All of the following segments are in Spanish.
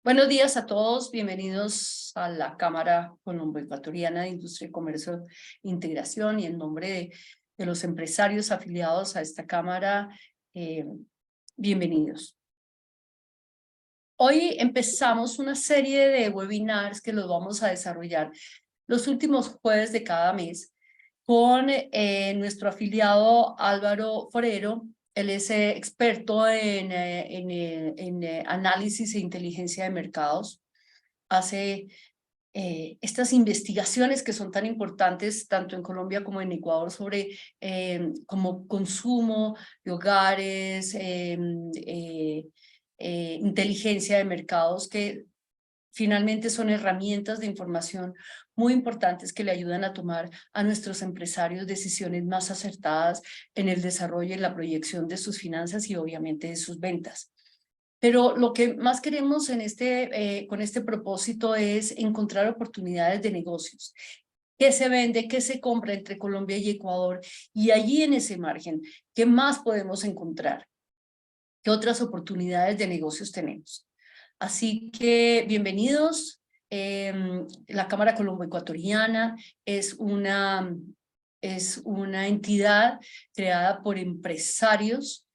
Buenos días a todos, bienvenidos a la Cámara Colombo-Ecuatoriana de Industria, Comercio e Integración, y en nombre de los empresarios afiliados a esta Cámara, bienvenidos. Hoy empezamos una serie de webinars que los vamos a desarrollar los últimos jueves de cada mes con nuestro afiliado Álvaro Forero. Él es experto en análisis e inteligencia de mercados. Hace estas investigaciones que son tan importantes tanto en Colombia como en Ecuador sobre como consumo de hogares, inteligencia de mercados, que finalmente son herramientas de información muy importantes que le ayudan a tomar a nuestros empresarios decisiones más acertadas en el desarrollo y la proyección de sus finanzas y obviamente de sus ventas. Pero lo que más queremos con este propósito es encontrar oportunidades de negocios. ¿Qué se vende, qué se compra entre Colombia y Ecuador? Y allí en ese margen, ¿qué más podemos encontrar? ¿Qué otras oportunidades de negocios tenemos? Así que bienvenidos. La Cámara Colombo-Ecuatoriana es una entidad creada por empresarios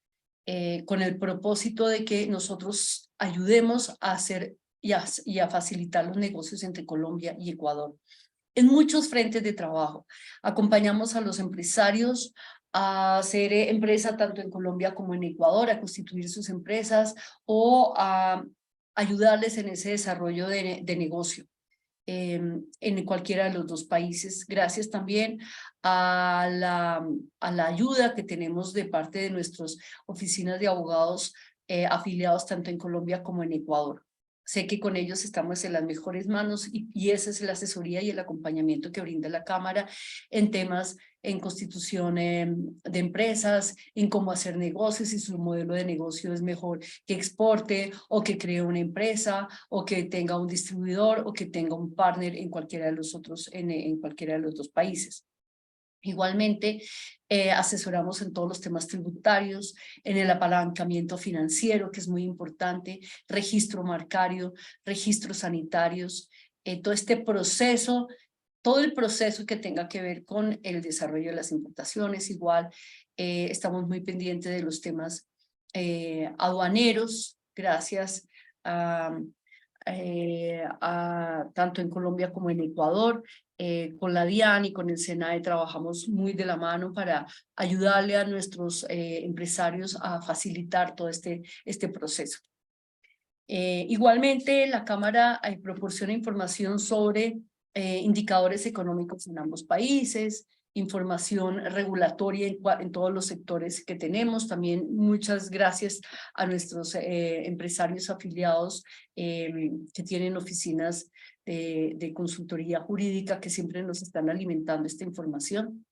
con el propósito de que nosotros ayudemos a hacer y a facilitar los negocios entre Colombia y Ecuador. En muchos frentes de trabajo. Acompañamos a los empresarios a hacer empresa tanto en Colombia como en Ecuador, a constituir sus empresas o a ayudarles en ese desarrollo de negocio en cualquiera de los dos países. Gracias también a la ayuda que tenemos de parte de nuestras oficinas de abogados afiliados tanto en Colombia como en Ecuador. Sé que con ellos estamos en las mejores manos y esa es la asesoría y el acompañamiento que brinda la Cámara en temas en constitución de empresas, en cómo hacer negocios, si su modelo de negocio es mejor que exporte o que cree una empresa o que tenga un distribuidor o que tenga un partner en cualquiera de los otros, en cualquiera de los dos países. Igualmente, asesoramos en todos los temas tributarios, en el apalancamiento financiero, que es muy importante, registro marcario, registros sanitarios, todo este proceso, todo el proceso que tenga que ver con el desarrollo de las importaciones. Igual, estamos muy pendientes de los temas aduaneros, gracias tanto en Colombia como en Ecuador. Con la DIAN y con el SENAE trabajamos muy de la mano para ayudarle a nuestros empresarios a facilitar todo este proceso. Igualmente, la Cámara proporciona información sobre indicadores económicos en ambos países, información regulatoria en todos los sectores que tenemos. También muchas gracias a nuestros empresarios afiliados que tienen oficinas de consultoría jurídica que siempre nos están alimentando esta información.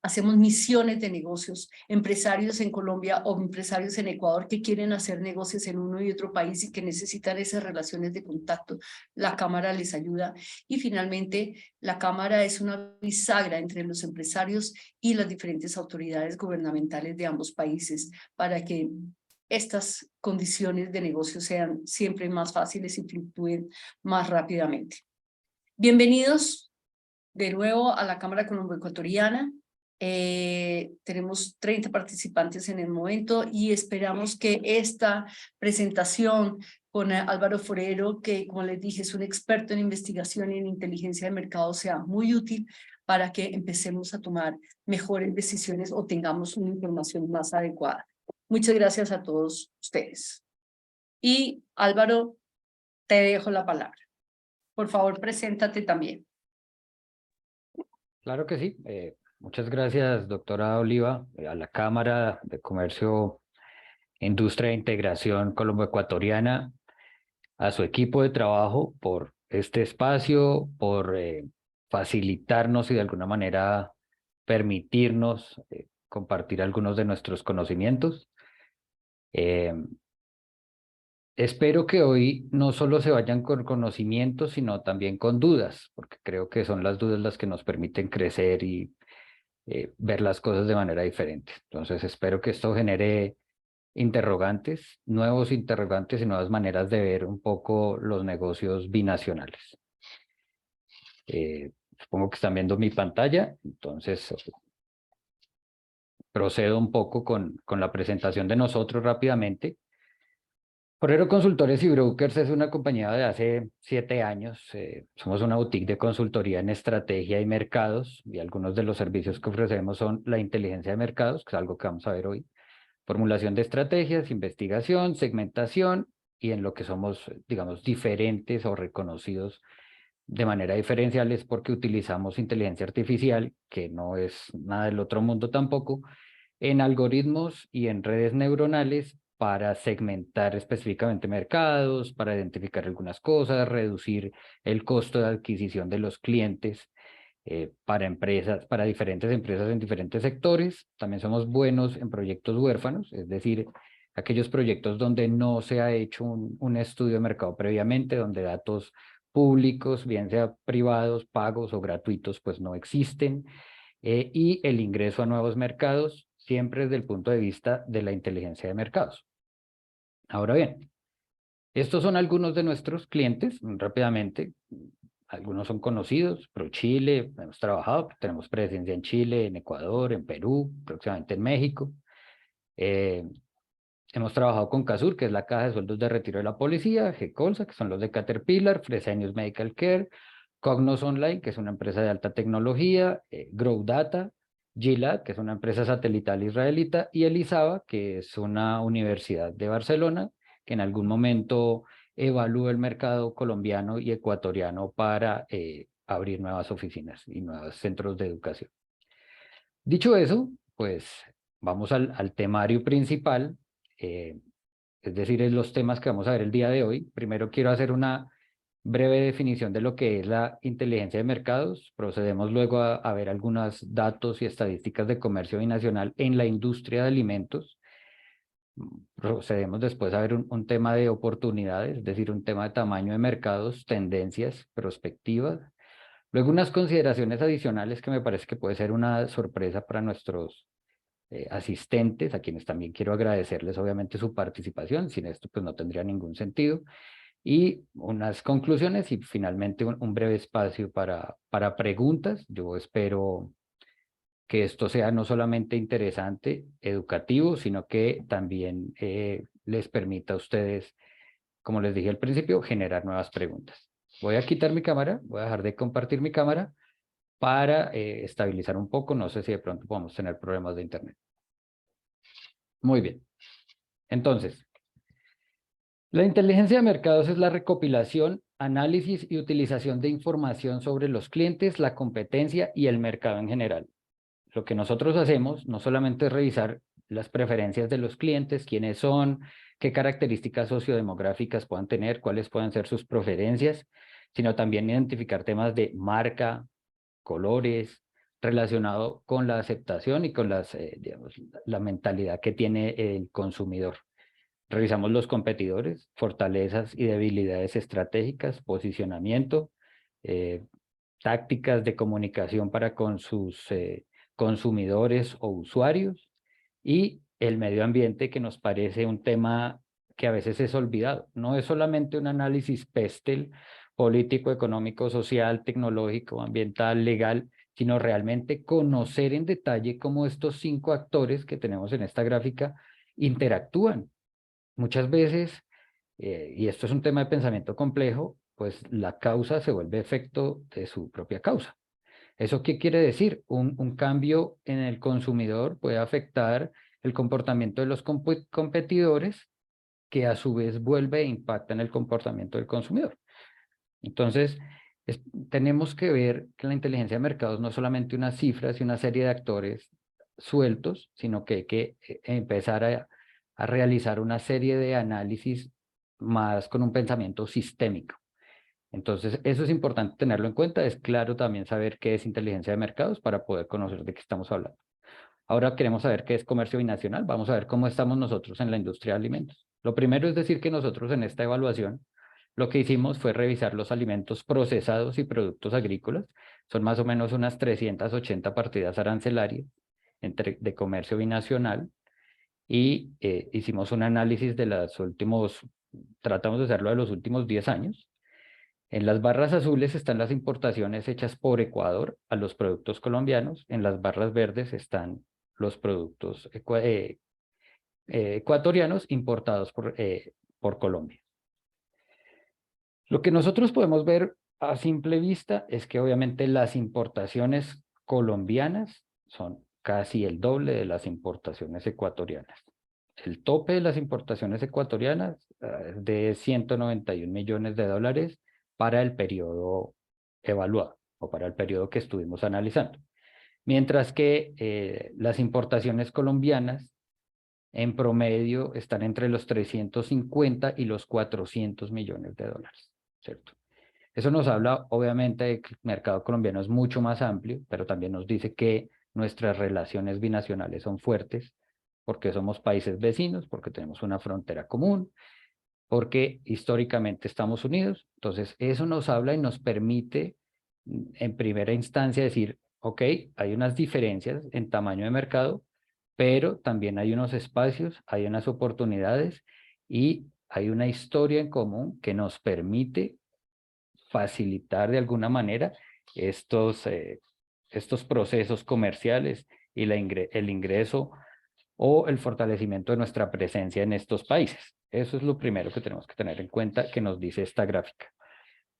Hacemos misiones de negocios, empresarios en Colombia o empresarios en Ecuador que quieren hacer negocios en uno y otro país y que necesitan esas relaciones de contacto. La Cámara les ayuda. Y finalmente, la Cámara es una bisagra entre los empresarios y las diferentes autoridades gubernamentales de ambos países para que estas condiciones de negocio sean siempre más fáciles y fluctúen más rápidamente. Bienvenidos de nuevo a la Cámara Colombo-Ecuatoriana. Tenemos 30 participantes en el momento y esperamos que esta presentación con Álvaro Forero, que como les dije es un experto en investigación y en inteligencia de mercado, sea muy útil para que empecemos a tomar mejores decisiones o tengamos una información más adecuada. Muchas gracias a todos ustedes. Y Álvaro, te dejo la palabra. Por favor, preséntate también. Claro que sí. Muchas gracias, doctora Oliva, a la Cámara de Comercio, Industria e Integración Colombo-Ecuatoriana, a su equipo de trabajo por este espacio, por facilitarnos y de alguna manera permitirnos compartir algunos de nuestros conocimientos. Espero que hoy no solo se vayan con conocimientos, sino también con dudas, porque creo que son las dudas las que nos permiten crecer y ver las cosas de manera diferente. Entonces espero que esto genere interrogantes, nuevos interrogantes y nuevas maneras de ver un poco los negocios binacionales. Supongo que están viendo mi pantalla, entonces procedo un poco con la presentación de nosotros rápidamente. Forero Consultores y Brokers es una compañía de hace 7 años. Somos una boutique de consultoría en estrategia y mercados, y algunos de los servicios que ofrecemos son la inteligencia de mercados, que es algo que vamos a ver hoy, formulación de estrategias, investigación, segmentación, y en lo que somos, digamos, diferentes o reconocidos de manera diferencial es porque utilizamos inteligencia artificial, que no es nada del otro mundo tampoco, en algoritmos y en redes neuronales para segmentar específicamente mercados, para identificar algunas cosas, reducir el costo de adquisición de los clientes para empresas, para diferentes empresas en diferentes sectores. También somos buenos en proyectos huérfanos, es decir, aquellos proyectos donde no se ha hecho un estudio de mercado previamente, donde datos públicos, bien sea privados, pagos o gratuitos, pues no existen. Y el ingreso a nuevos mercados siempre desde el punto de vista de la inteligencia de mercados. Ahora bien, estos son algunos de nuestros clientes, rápidamente. Algunos son conocidos, ProChile, hemos trabajado, tenemos presencia en Chile, en Ecuador, en Perú, próximamente en México. Hemos trabajado con Casur, que es la caja de sueldos de retiro de la policía, G-Colsa, que son los de Caterpillar, Fresenius Medical Care, Cognos Online, que es una empresa de alta tecnología, Grow Data, Gilat, que es una empresa satelital israelita, y Elisava, que es una universidad de Barcelona, que en algún momento evalúa el mercado colombiano y ecuatoriano para abrir nuevas oficinas y nuevos centros de educación. Dicho eso, pues vamos al temario principal, es decir, es los temas que vamos a ver el día de hoy. Primero quiero hacer una breve definición de lo que es la inteligencia de mercados. Procedemos luego a ver algunos datos y estadísticas de comercio binacional en la industria de alimentos. Procedemos después a ver un tema de oportunidades, es decir, un tema de tamaño de mercados, tendencias, perspectivas. Luego unas consideraciones adicionales que me parece que puede ser una sorpresa para nuestros asistentes, a quienes también quiero agradecerles obviamente su participación. Sin esto pues no tendría ningún sentido. Y unas conclusiones y finalmente un breve espacio para preguntas. Yo espero que esto sea no solamente interesante, educativo, sino que también les permita a ustedes, como les dije al principio, generar nuevas preguntas. Voy a quitar mi cámara, voy a dejar de compartir mi cámara para estabilizar un poco. No sé si de pronto podemos tener problemas de internet. Muy bien. Entonces, la inteligencia de mercados es la recopilación, análisis y utilización de información sobre los clientes, la competencia y el mercado en general. Lo que nosotros hacemos no solamente es revisar las preferencias de los clientes, quiénes son, qué características sociodemográficas puedan tener, cuáles puedan ser sus preferencias, sino también identificar temas de marca, colores, relacionado con la aceptación y con digamos, la mentalidad que tiene el consumidor. Revisamos los competidores, fortalezas y debilidades estratégicas, posicionamiento, tácticas de comunicación para con sus consumidores o usuarios, y el medio ambiente, que nos parece un tema que a veces es olvidado. No es solamente un análisis PESTEL, político, económico, social, tecnológico, ambiental, legal, sino realmente conocer en detalle cómo estos 5 actores que tenemos en esta gráfica interactúan. Muchas veces, y esto es un tema de pensamiento complejo, pues la causa se vuelve efecto de su propia causa. ¿Eso qué quiere decir? Un cambio en el consumidor puede afectar el comportamiento de los competidores, que a su vez vuelve e impacta en el comportamiento del consumidor. Entonces, tenemos que ver que la inteligencia de mercados no es solamente unas cifras y una serie de actores sueltos, sino que hay que empezar a realizar una serie de análisis más con un pensamiento sistémico. Entonces, eso es importante tenerlo en cuenta. Es claro también saber qué es inteligencia de mercados para poder conocer de qué estamos hablando. Ahora queremos saber qué es comercio binacional. Vamos a ver cómo estamos nosotros en la industria de alimentos. Lo primero es decir que nosotros en esta evaluación lo que hicimos fue revisar los alimentos procesados y productos agrícolas. Son más o menos unas 380 partidas arancelarias de comercio binacional. y hicimos un análisis de los últimos, tratamos de hacerlo de los últimos 10 años. En las barras azules están las importaciones hechas por Ecuador a los productos colombianos, en las barras verdes están los productos ecuatorianos importados por Colombia. Lo que nosotros podemos ver a simple vista es que obviamente las importaciones colombianas son casi el doble de las importaciones ecuatorianas. El tope de las importaciones ecuatorianas es de 191 millones de dólares para el periodo evaluado o para el periodo que estuvimos analizando. Mientras que las importaciones colombianas en promedio están entre los 350 y los 400 millones de dólares, ¿cierto? Eso nos habla, obviamente, de que el mercado colombiano es mucho más amplio, pero también nos dice que nuestras relaciones binacionales son fuertes, porque somos países vecinos, porque tenemos una frontera común, porque históricamente estamos unidos. Entonces, eso nos habla y nos permite, en primera instancia, decir, ok, hay unas diferencias en tamaño de mercado, pero también hay unos espacios, hay unas oportunidades y hay una historia en común que nos permite facilitar de alguna manera estos procesos comerciales y el ingreso o el fortalecimiento de nuestra presencia en estos países. Eso es lo primero que tenemos que tener en cuenta que nos dice esta gráfica.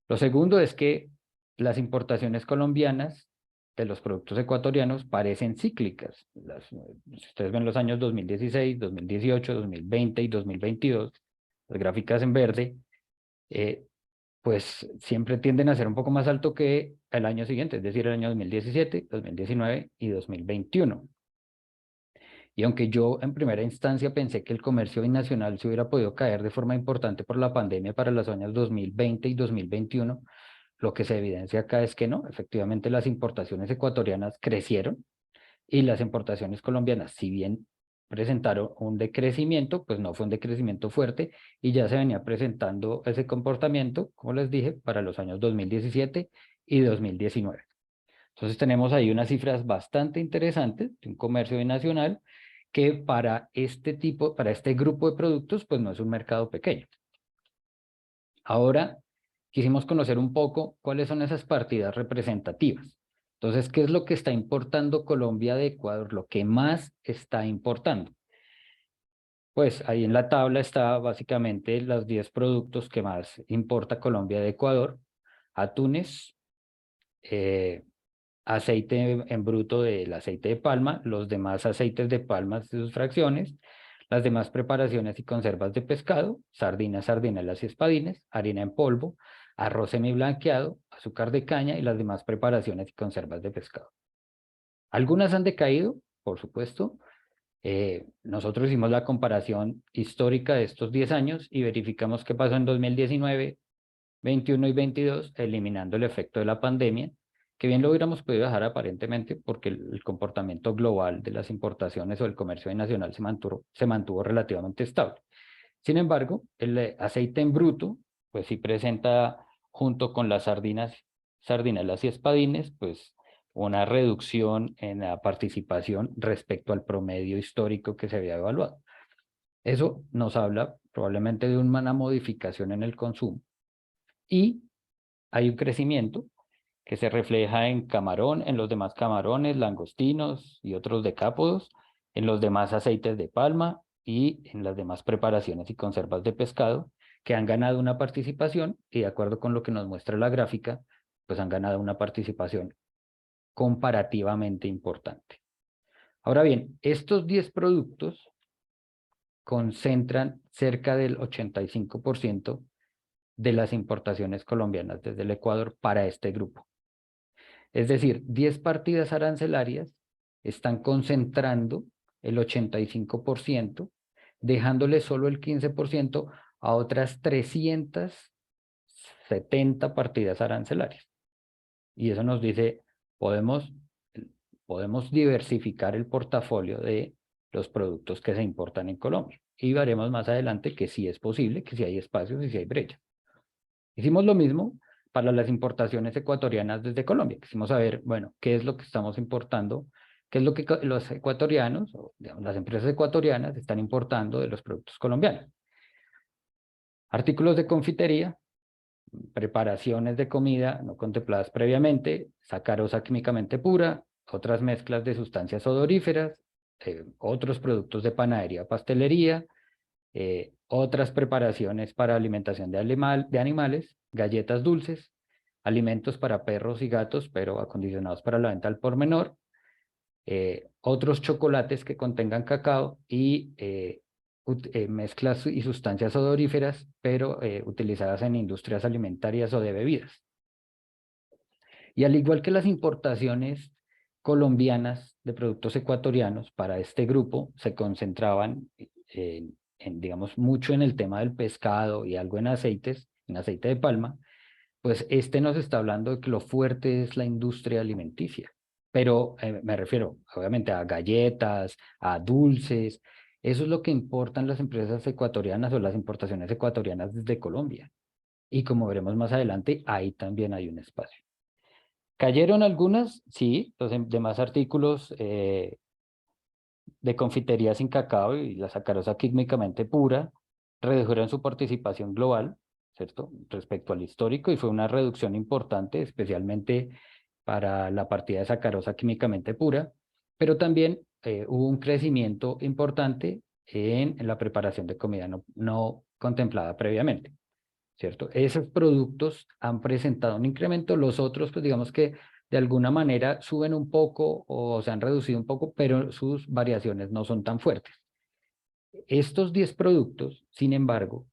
Lo segundo es que las importaciones colombianas de los productos ecuatorianos parecen cíclicas. Si ustedes ven los años 2016, 2018, 2020 y 2022, las gráficas en verde, pues siempre tienden a ser un poco más alto que el año siguiente, es decir, el año 2017, 2019 y 2021. Y aunque yo en primera instancia pensé que el comercio binacional se hubiera podido caer de forma importante por la pandemia para los años 2020 y 2021, lo que se evidencia acá es que no, efectivamente las importaciones ecuatorianas crecieron y las importaciones colombianas, si bien presentaron un decrecimiento, pues no fue un decrecimiento fuerte y ya se venía presentando ese comportamiento, como les dije, para los años 2017 y 2019. Entonces tenemos ahí unas cifras bastante interesantes de un comercio binacional que para este grupo de productos, pues no es un mercado pequeño. Ahora quisimos conocer un poco cuáles son esas partidas representativas. Entonces, ¿qué es lo que está importando Colombia de Ecuador? Lo que más está importando. Pues ahí en la tabla está básicamente los 10 productos que más importa Colombia de Ecuador. Atunes, aceite en bruto del aceite de palma, los demás aceites de palma de sus fracciones, las demás preparaciones y conservas de pescado, sardinas, sardinelas y espadines, harina en polvo, arroz semiblanqueado, azúcar de caña y las demás preparaciones y conservas de pescado. Algunas han decaído, por supuesto. Nosotros hicimos la comparación histórica de estos 10 años y verificamos qué pasó en 2019, 21 y 22, eliminando el efecto de la pandemia, que bien lo hubiéramos podido dejar aparentemente porque el comportamiento global de las importaciones o el comercio nacional se mantuvo relativamente estable. Sin embargo, el aceite en bruto, pues sí presenta junto con las sardinelas y espadines, pues una reducción en la participación respecto al promedio histórico que se había evaluado. Eso nos habla probablemente de una modificación en el consumo y hay un crecimiento que se refleja en camarón, en los demás camarones, langostinos y otros decápodos, en los demás aceites de palma y en las demás preparaciones y conservas de pescado que han ganado una participación y de acuerdo con lo que nos muestra la gráfica, pues han ganado una participación comparativamente importante. Ahora bien, estos 10 productos concentran cerca del 85% de las importaciones colombianas desde el Ecuador para este grupo. Es decir, 10 partidas arancelarias están concentrando el 85%, dejándole solo el 15% a otras 370 partidas arancelarias. Y eso nos dice, podemos diversificar el portafolio de los productos que se importan en Colombia. Y veremos más adelante que sí es posible, que sí hay espacios y sí hay brechas. Hicimos lo mismo para las importaciones ecuatorianas desde Colombia. Quisimos saber, bueno, qué es lo que estamos importando ¿Qué es lo que los ecuatorianos, o digamos, las empresas ecuatorianas están importando de los productos colombianos? Artículos de confitería, preparaciones de comida no contempladas previamente, sacarosa químicamente pura, otras mezclas de sustancias odoríferas, otros productos de panadería, pastelería, otras preparaciones para alimentación de animales, galletas dulces, alimentos para perros y gatos, pero acondicionados para la venta al por menor, otros chocolates que contengan cacao y mezclas y sustancias odoríferas, pero utilizadas en industrias alimentarias o de bebidas. Y al igual que las importaciones colombianas de productos ecuatorianos para este grupo se concentraban digamos, mucho en el tema del pescado y algo en aceites, en aceite de palma, pues este nos está hablando de que lo fuerte es la industria alimenticia. Pero me refiero, obviamente, a galletas, a dulces. Eso es lo que importan las empresas ecuatorianas o las importaciones ecuatorianas desde Colombia. Y como veremos más adelante, ahí también hay un espacio. ¿Cayeron algunas? Sí, los demás artículos de confitería sin cacao y la sacarosa químicamente pura redujeron su participación global, ¿cierto? Respecto al histórico, y fue una reducción importante, especialmente para la partida de sacarosa químicamente pura, pero también hubo un crecimiento importante en la preparación de comida no contemplada previamente, ¿cierto? Esos productos han presentado un incremento, los otros, pues digamos que de alguna manera suben un poco o se han reducido un poco, pero sus variaciones no son tan fuertes. Estos 10 productos, sin embargo,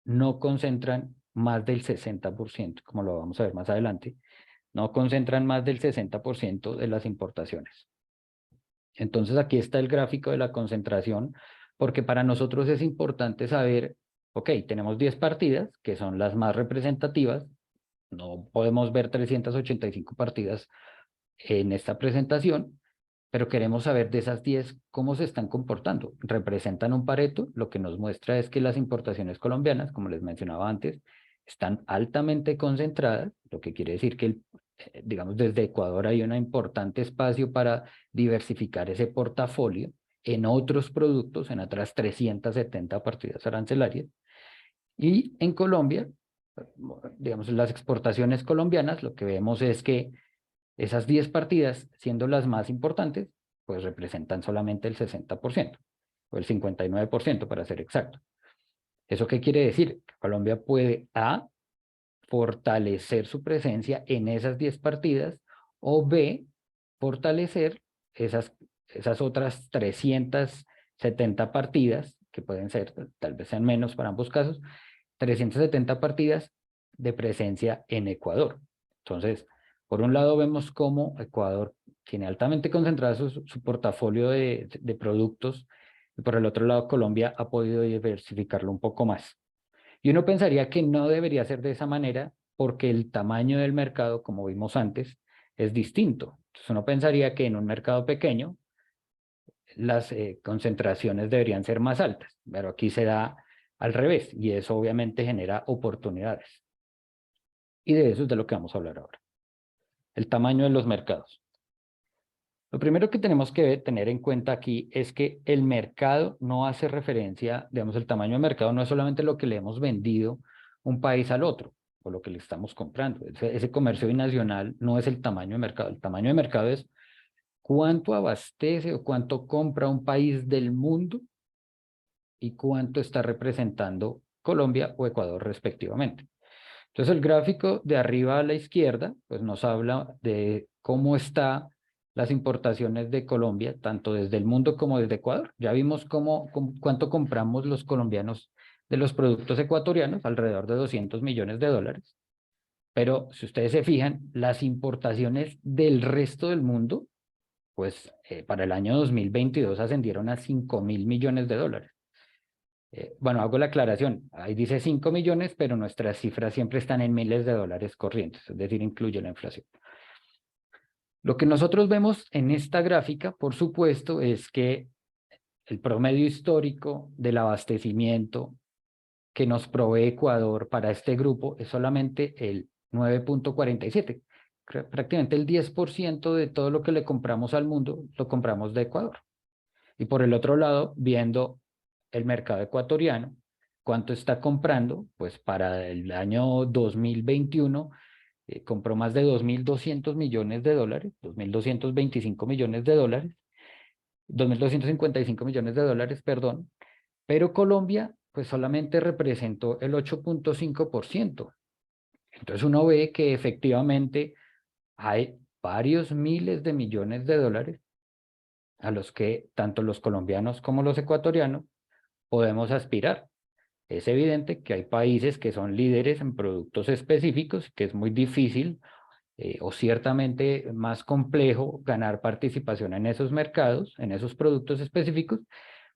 no concentran más del 60%, como lo vamos a ver más adelante, no concentran más del 60% de las importaciones. Entonces aquí está el gráfico de la concentración, porque para nosotros es importante saber, ok, tenemos 10 partidas, que son las más representativas, no podemos ver 385 partidas en esta presentación, pero queremos saber de esas 10 cómo se están comportando. Representan un Pareto, lo que nos muestra es que las importaciones colombianas, como les mencionaba antes, están altamente concentradas, lo que quiere decir que, digamos, desde Ecuador hay un importante espacio para diversificar ese portafolio en otros productos, en otras 370 partidas arancelarias. Y en Colombia, digamos, las exportaciones colombianas, lo que vemos es que esas 10 partidas, siendo las más importantes, pues representan solamente el 60%, o el 59% para ser exacto. ¿Eso qué quiere decir? Que Colombia puede A, fortalecer su presencia en esas 10 partidas, o B, fortalecer esas otras 370 partidas, que pueden ser, tal vez sean menos para ambos casos, 370 partidas de presencia en Ecuador. Entonces, por un lado vemos cómo Ecuador tiene altamente concentrado su portafolio de productos, y por el otro lado Colombia ha podido diversificarlo un poco más. Y uno pensaría que no debería ser de esa manera porque el tamaño del mercado, como vimos antes, es distinto. Entonces uno pensaría que en un mercado pequeño las concentraciones deberían ser más altas, pero aquí se da al revés y eso obviamente genera oportunidades. Y de eso es de lo que vamos a hablar ahora. El tamaño de los mercados. Lo primero que tenemos que tener en cuenta aquí es que el mercado no hace referencia, digamos, el tamaño del mercado no es solamente lo que le hemos vendido un país al otro o lo que le estamos comprando. Ese comercio binacional no es el tamaño de mercado. El tamaño de mercado es cuánto abastece o cuánto compra un país del mundo y cuánto está representando Colombia o Ecuador respectivamente. Entonces el gráfico de arriba a la izquierda pues nos habla de cómo están las importaciones de Colombia, tanto desde el mundo como desde Ecuador. Ya vimos cuánto compramos los colombianos de los productos ecuatorianos, alrededor de 200 millones de dólares. Pero si ustedes se fijan, las importaciones del resto del mundo, pues para el año 2022 ascendieron a 5.000 millones de dólares. Bueno, hago la aclaración, ahí dice 5 millones, pero nuestras cifras siempre están en miles de dólares corrientes, es decir, incluye la inflación. Lo que nosotros vemos en esta gráfica, por supuesto, es que el promedio histórico del abastecimiento que nos provee Ecuador para este grupo es solamente el 9.47, prácticamente el 10% de todo lo que le compramos al mundo lo compramos de Ecuador. Y por el otro lado, viendo el mercado ecuatoriano, ¿cuánto está comprando? Pues para el año 2021 compró más de 2.200 millones de dólares, 2.225 millones de dólares, 2.255 millones de dólares, perdón, pero Colombia pues solamente representó el 8.5%. Entonces uno ve que efectivamente hay varios miles de millones de dólares a los que tanto los colombianos como los ecuatorianos podemos aspirar. Es evidente que hay países que son líderes en productos específicos, que es muy difícil o ciertamente más complejo ganar participación en esos mercados, en esos productos específicos,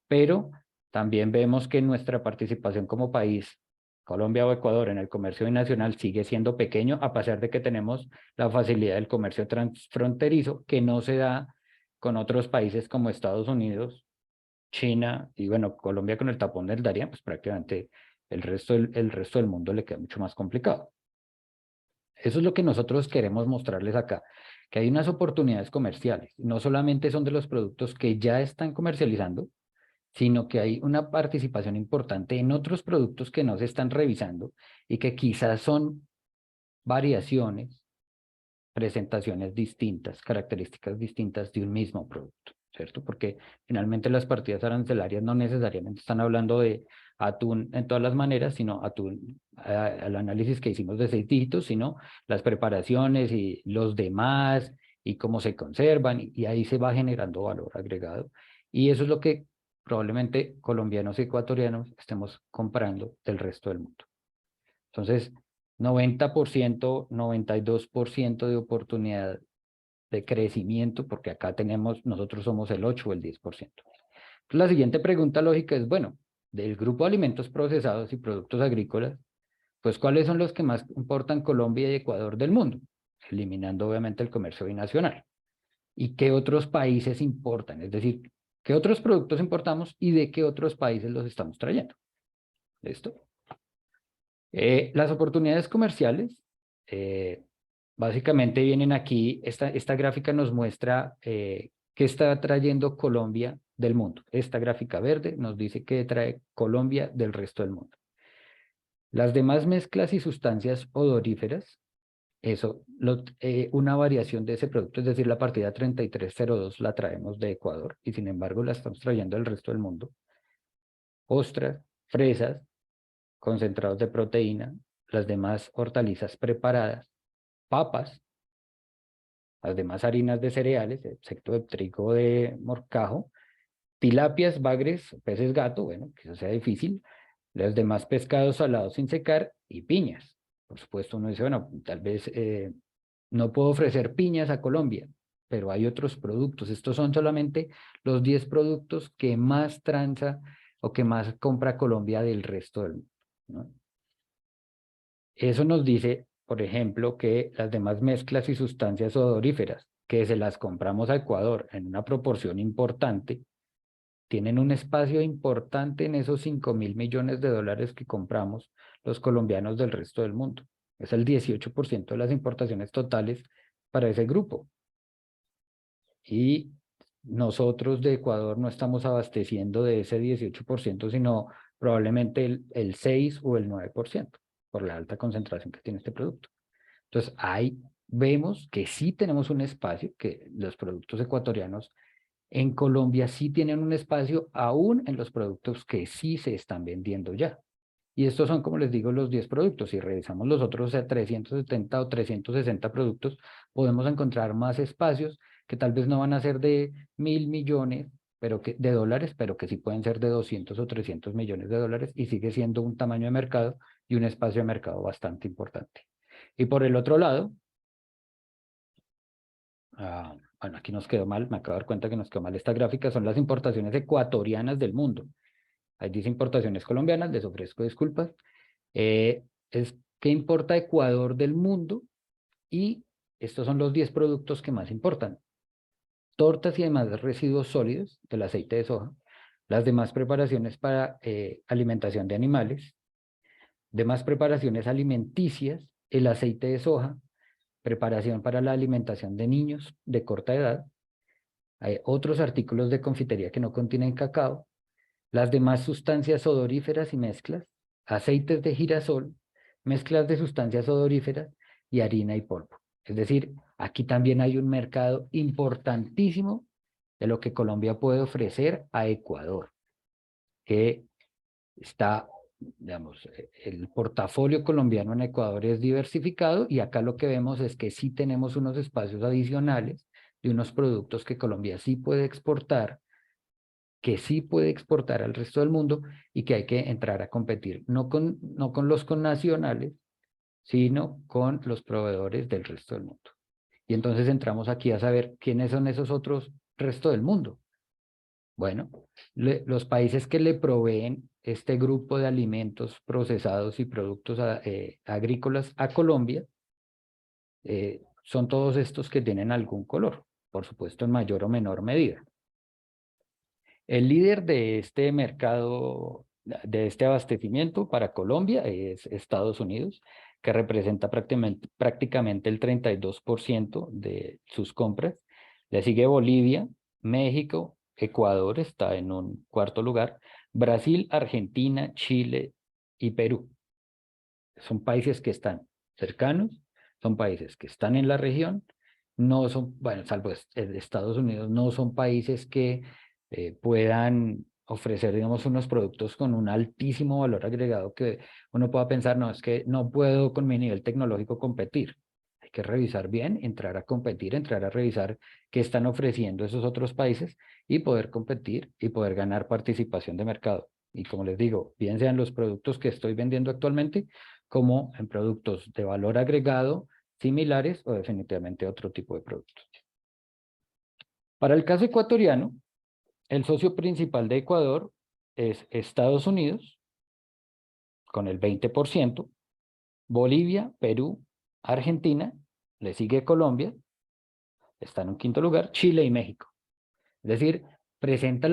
pero también vemos que nuestra participación como país, Colombia o Ecuador, en el comercio binacional sigue siendo pequeño, a pesar de que tenemos la facilidad del comercio transfronterizo, que no se da con otros países como Estados Unidos, China y bueno, Colombia con el tapón del Darién, pues prácticamente el resto del mundo le queda mucho más complicado. Eso es lo que nosotros queremos mostrarles acá, que hay unas oportunidades comerciales, no solamente son de los productos que ya están comercializando, sino que hay una participación importante en otros productos que no se están revisando y que quizás son variaciones, presentaciones distintas, características distintas de un mismo producto, ¿cierto? Porque finalmente las partidas arancelarias no necesariamente están hablando de atún en todas las maneras, sino atún al análisis que hicimos de 6 dígitos, sino las preparaciones y los demás y cómo se conservan y ahí se va generando valor agregado. Y eso es lo que probablemente colombianos y ecuatorianos estemos comprando del resto del mundo. Entonces, 90%, 92% de oportunidad de crecimiento, porque acá tenemos, nosotros somos el 8 o el 10%. Entonces, la siguiente pregunta lógica es, bueno, del grupo de alimentos procesados y productos agrícolas, pues ¿cuáles son los que más importan Colombia y Ecuador del mundo? Eliminando obviamente el comercio binacional. ¿Y qué otros países importan? Es decir, ¿qué otros productos importamos y de qué otros países los estamos trayendo? ¿Listo? Las oportunidades comerciales, básicamente vienen aquí, esta gráfica nos muestra qué está trayendo Colombia del mundo. Esta gráfica verde nos dice qué trae Colombia del resto del mundo. Las demás mezclas y sustancias odoríferas, eso, una variación de ese producto, es decir, la partida 3302 la traemos de Ecuador y sin embargo la estamos trayendo del resto del mundo. Ostras, fresas, concentrados de proteína, las demás hortalizas preparadas, papas, las demás harinas de cereales, excepto de trigo de morcajo, tilapias, bagres, peces gato, bueno, que eso sea difícil, los demás pescados salados sin secar y piñas. Por supuesto, uno dice, bueno, tal vez no puedo ofrecer piñas a Colombia, pero hay otros productos. Estos son solamente los 10 productos que más transa o que más compra Colombia del resto del mundo, ¿no? Eso nos dice, por ejemplo, que las demás mezclas y sustancias odoríferas, que se las compramos a Ecuador en una proporción importante, tienen un espacio importante en esos 5.000 millones de dólares que compramos los colombianos del resto del mundo. Es el 18% de las importaciones totales para ese grupo. Y nosotros de Ecuador no estamos abasteciendo de ese 18%, sino probablemente el 6 o el 9%, por la alta concentración que tiene este producto. Entonces, ahí vemos que sí tenemos un espacio, que los productos ecuatorianos en Colombia sí tienen un espacio, aún en los productos que sí se están vendiendo ya. Y estos son, como les digo, los 10 productos. Si revisamos los otros, o sea, 370 o 360 productos, podemos encontrar más espacios que tal vez no van a ser de 1.000 millones de dólares, pero que sí pueden ser de 200 o 300 millones de dólares y sigue siendo un tamaño de mercado y un espacio de mercado bastante importante. Y por el otro lado, bueno, aquí nos quedó mal, me acabo de dar cuenta que nos quedó mal esta gráfica, son las importaciones ecuatorianas del mundo. Hay 10 importaciones colombianas, les ofrezco disculpas. Es qué importa Ecuador del mundo y estos son los 10 productos que más importan. Tortas y demás residuos sólidos del aceite de soja, las demás preparaciones para alimentación de animales, demás preparaciones alimenticias, el aceite de soja, preparación para la alimentación de niños de corta edad. Hay otros artículos de confitería que no contienen cacao, las demás sustancias odoríferas y mezclas, aceites de girasol, mezclas de sustancias odoríferas y harina y polvo. Es decir, aquí también hay un mercado importantísimo de lo que Colombia puede ofrecer a Ecuador, que está, digamos, el portafolio colombiano en Ecuador es diversificado y acá lo que vemos es que sí tenemos unos espacios adicionales de unos productos que Colombia sí puede exportar, que sí puede exportar al resto del mundo y que hay que entrar a competir, no con los connacionales, sino con los proveedores del resto del mundo. Y entonces entramos aquí a saber quiénes son esos otros resto del mundo. Bueno, los países que le proveen este grupo de alimentos procesados y productos agrícolas a Colombia son todos estos que tienen algún color, por supuesto en mayor o menor medida. El líder de este mercado, de este abastecimiento para Colombia es Estados Unidos, que representa prácticamente el 32% de sus compras. Le sigue Bolivia, México, Ecuador está en un cuarto lugar, Brasil, Argentina, Chile y Perú. Son países que están cercanos, son países que están en la región, no son, bueno, salvo Estados Unidos, no son países que puedan ofrecer, digamos, unos productos con un altísimo valor agregado que uno pueda pensar, no, es que no puedo con mi nivel tecnológico competir. Hay que revisar bien, entrar a competir, entrar a revisar qué están ofreciendo esos otros países y poder competir y poder ganar participación de mercado. Y como les digo, bien sean los productos que estoy vendiendo actualmente, como en productos de valor agregado similares o definitivamente otro tipo de productos. Para el caso ecuatoriano, el socio principal de Ecuador es Estados Unidos, con el 20%, Bolivia, Perú, Argentina, le sigue Colombia, está en un quinto lugar, Chile y México. Es decir, presenta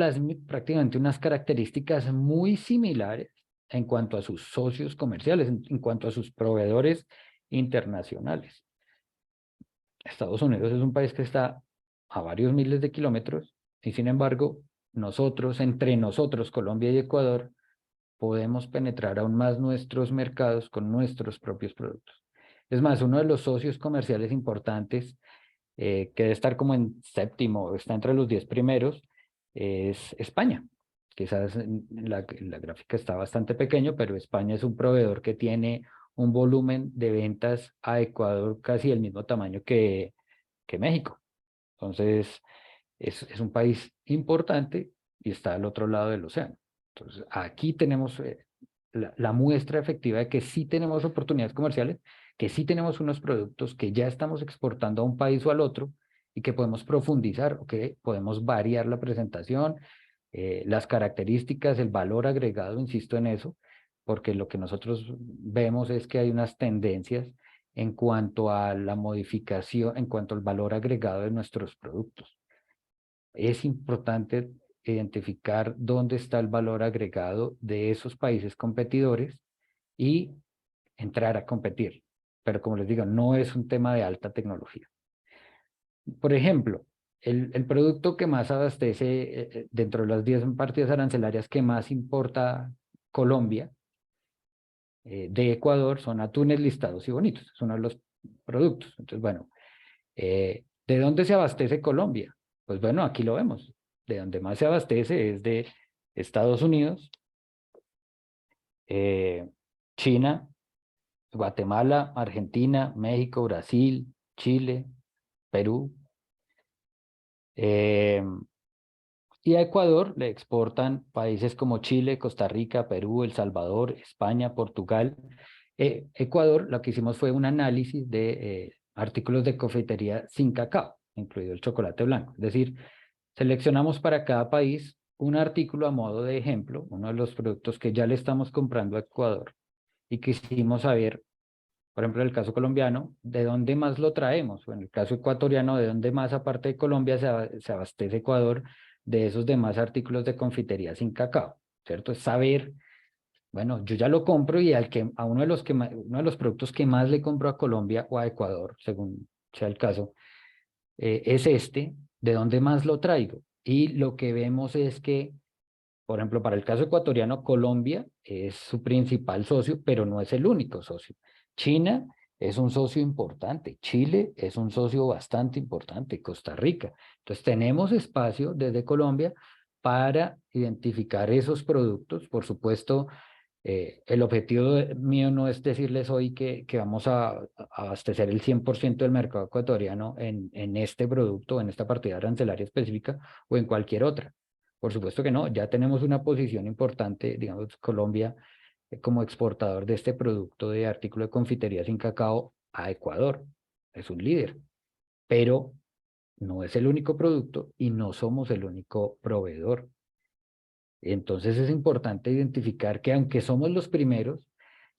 prácticamente unas características muy similares en cuanto a sus socios comerciales, en cuanto a sus proveedores internacionales. Estados Unidos es un país que está a varios miles de kilómetros y sin embargo, entre nosotros, Colombia y Ecuador, podemos penetrar aún más nuestros mercados con nuestros propios productos. Es más, uno de los socios comerciales importantes que debe estar como en séptimo, está entre los 10 primeros, es España. Quizás la gráfica está bastante pequeño, pero España es un proveedor que tiene un volumen de ventas a Ecuador casi el mismo tamaño que México. Entonces, es un país importante y está al otro lado del océano. Entonces, aquí tenemos la muestra efectiva de que sí tenemos oportunidades comerciales, que sí tenemos unos productos que ya estamos exportando a un país o al otro y que podemos profundizar o que podemos variar la presentación, las características, el valor agregado, insisto en eso, porque lo que nosotros vemos es que hay unas tendencias en cuanto a la modificación, en cuanto al valor agregado de nuestros productos. Es importante identificar dónde está el valor agregado de esos países competidores y entrar a competir. Pero como les digo, no es un tema de alta tecnología. Por ejemplo, el producto que más abastece dentro de las 10 partidas arancelarias que más importa Colombia de Ecuador son atunes listados y bonitos. Es uno de los productos. Entonces, bueno, ¿de dónde se abastece Colombia? Pues bueno, aquí lo vemos. De donde más se abastece es de Estados Unidos, China, Guatemala, Argentina, México, Brasil, Chile, Perú. Y a Ecuador le exportan países como Chile, Costa Rica, Perú, El Salvador, España, Portugal. Ecuador, lo que hicimos fue un análisis de artículos de confitería sin cacao, incluido el chocolate blanco. Es decir, seleccionamos para cada país un artículo a modo de ejemplo, uno de los productos que ya le estamos comprando a Ecuador y quisimos saber, por ejemplo, en el caso colombiano, ¿de dónde más lo traemos? O en el caso ecuatoriano, ¿de dónde más, aparte de Colombia, se abastece Ecuador de esos demás artículos de confitería sin cacao? ¿Cierto? Es saber, Bueno, yo ya lo compro y a uno de uno de los productos que más le compro a Colombia o a Ecuador, según sea el caso, es este, ¿de dónde más lo traigo? Y lo que vemos es que, por ejemplo, para el caso ecuatoriano, Colombia es su principal socio, pero no es el único socio. China es un socio importante, Chile es un socio bastante importante, Costa Rica. Entonces tenemos espacio desde Colombia para identificar esos productos. Por supuesto, el objetivo mío no es decirles hoy que vamos a abastecer el 100% del mercado ecuatoriano en este producto, en esta partida arancelaria específica o en cualquier otra. Por supuesto que no, ya tenemos una posición importante, digamos, Colombia como exportador de este producto de artículo de confitería sin cacao a Ecuador. Es un líder, pero no es el único producto y no somos el único proveedor. Entonces es importante identificar que aunque somos los primeros,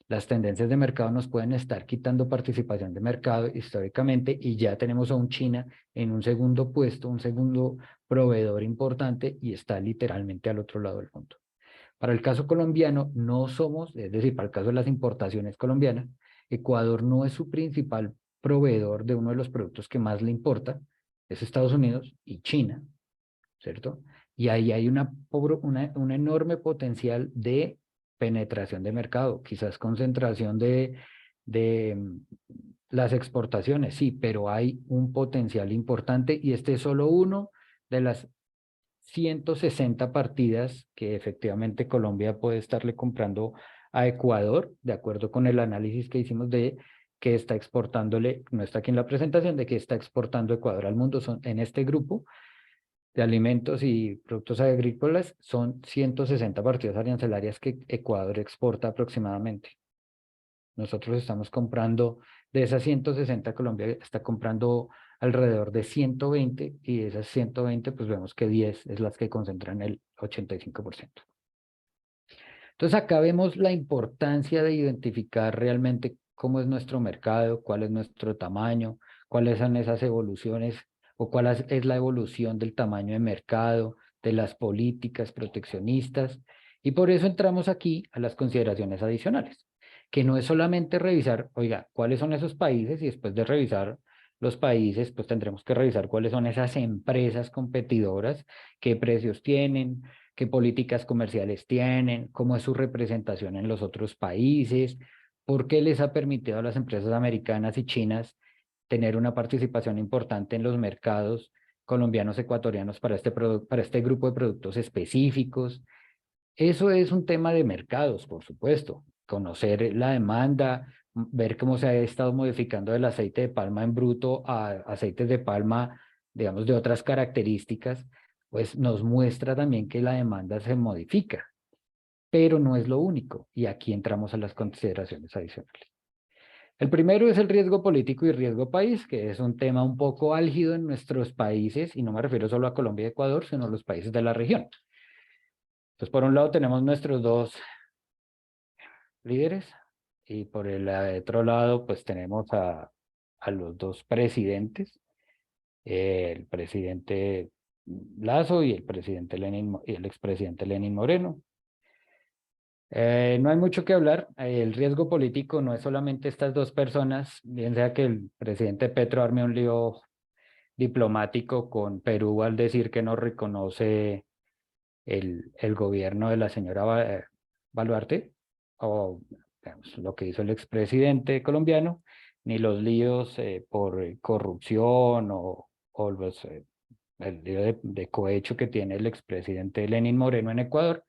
las tendencias de mercado nos pueden estar quitando participación de mercado históricamente y ya tenemos a un China en un segundo puesto, un segundo proveedor importante y está literalmente al otro lado del mundo. Para el caso colombiano no somos, es decir, para el caso de las importaciones colombianas, Ecuador no es su principal proveedor de uno de los productos que más le importa, es Estados Unidos y China, ¿cierto? Y ahí hay un enorme potencial de penetración de mercado, quizás concentración de las exportaciones, sí, pero hay un potencial importante y este es solo uno de las 160 partidas que efectivamente Colombia puede estarle comprando a Ecuador, de acuerdo con el análisis que hicimos de que está exportándole, no está aquí en la presentación, de que está exportando Ecuador al mundo, son en este grupo de alimentos y productos agrícolas, son 160 partidas arancelarias que Ecuador exporta aproximadamente. Nosotros estamos comprando, de esas 160, Colombia está comprando alrededor de 120 y de esas 120 pues vemos que 10 es las que concentran el 85%. Entonces acá vemos la importancia de identificar realmente cómo es nuestro mercado, cuál es nuestro tamaño, cuáles son esas evoluciones o cuál es la evolución del tamaño de mercado, de las políticas proteccionistas. Y por eso entramos aquí a las consideraciones adicionales, que no es solamente revisar, oiga, cuáles son esos países y después de revisar los países, pues tendremos que revisar cuáles son esas empresas competidoras, qué precios tienen, qué políticas comerciales tienen, cómo es su representación en los otros países, por qué les ha permitido a las empresas americanas y chinas tener una participación importante en los mercados colombianos, ecuatorianos para para este grupo de productos específicos. Eso es un tema de mercados, por supuesto, conocer la demanda, ver cómo se ha estado modificando el aceite de palma en bruto a aceites de palma, digamos, de otras características, pues nos muestra también que la demanda se modifica, pero no es lo único, y aquí entramos a las consideraciones adicionales. El primero es el riesgo político y riesgo país, que es un tema un poco álgido en nuestros países, y no me refiero solo a Colombia y Ecuador, sino a los países de la región. Entonces, por un lado tenemos nuestros dos líderes, y por el otro lado, pues tenemos a los dos presidentes, el presidente Lazo y el presidente y el expresidente Lenín Moreno. No hay mucho que hablar. El riesgo político no es solamente estas dos personas, bien sea que el presidente Petro arme un lío diplomático con Perú al decir que no reconoce el gobierno de la señora Baluarte, o digamos, lo que hizo el expresidente colombiano, ni los líos por corrupción o el lío de cohecho que tiene el expresidente Lenín Moreno en Ecuador.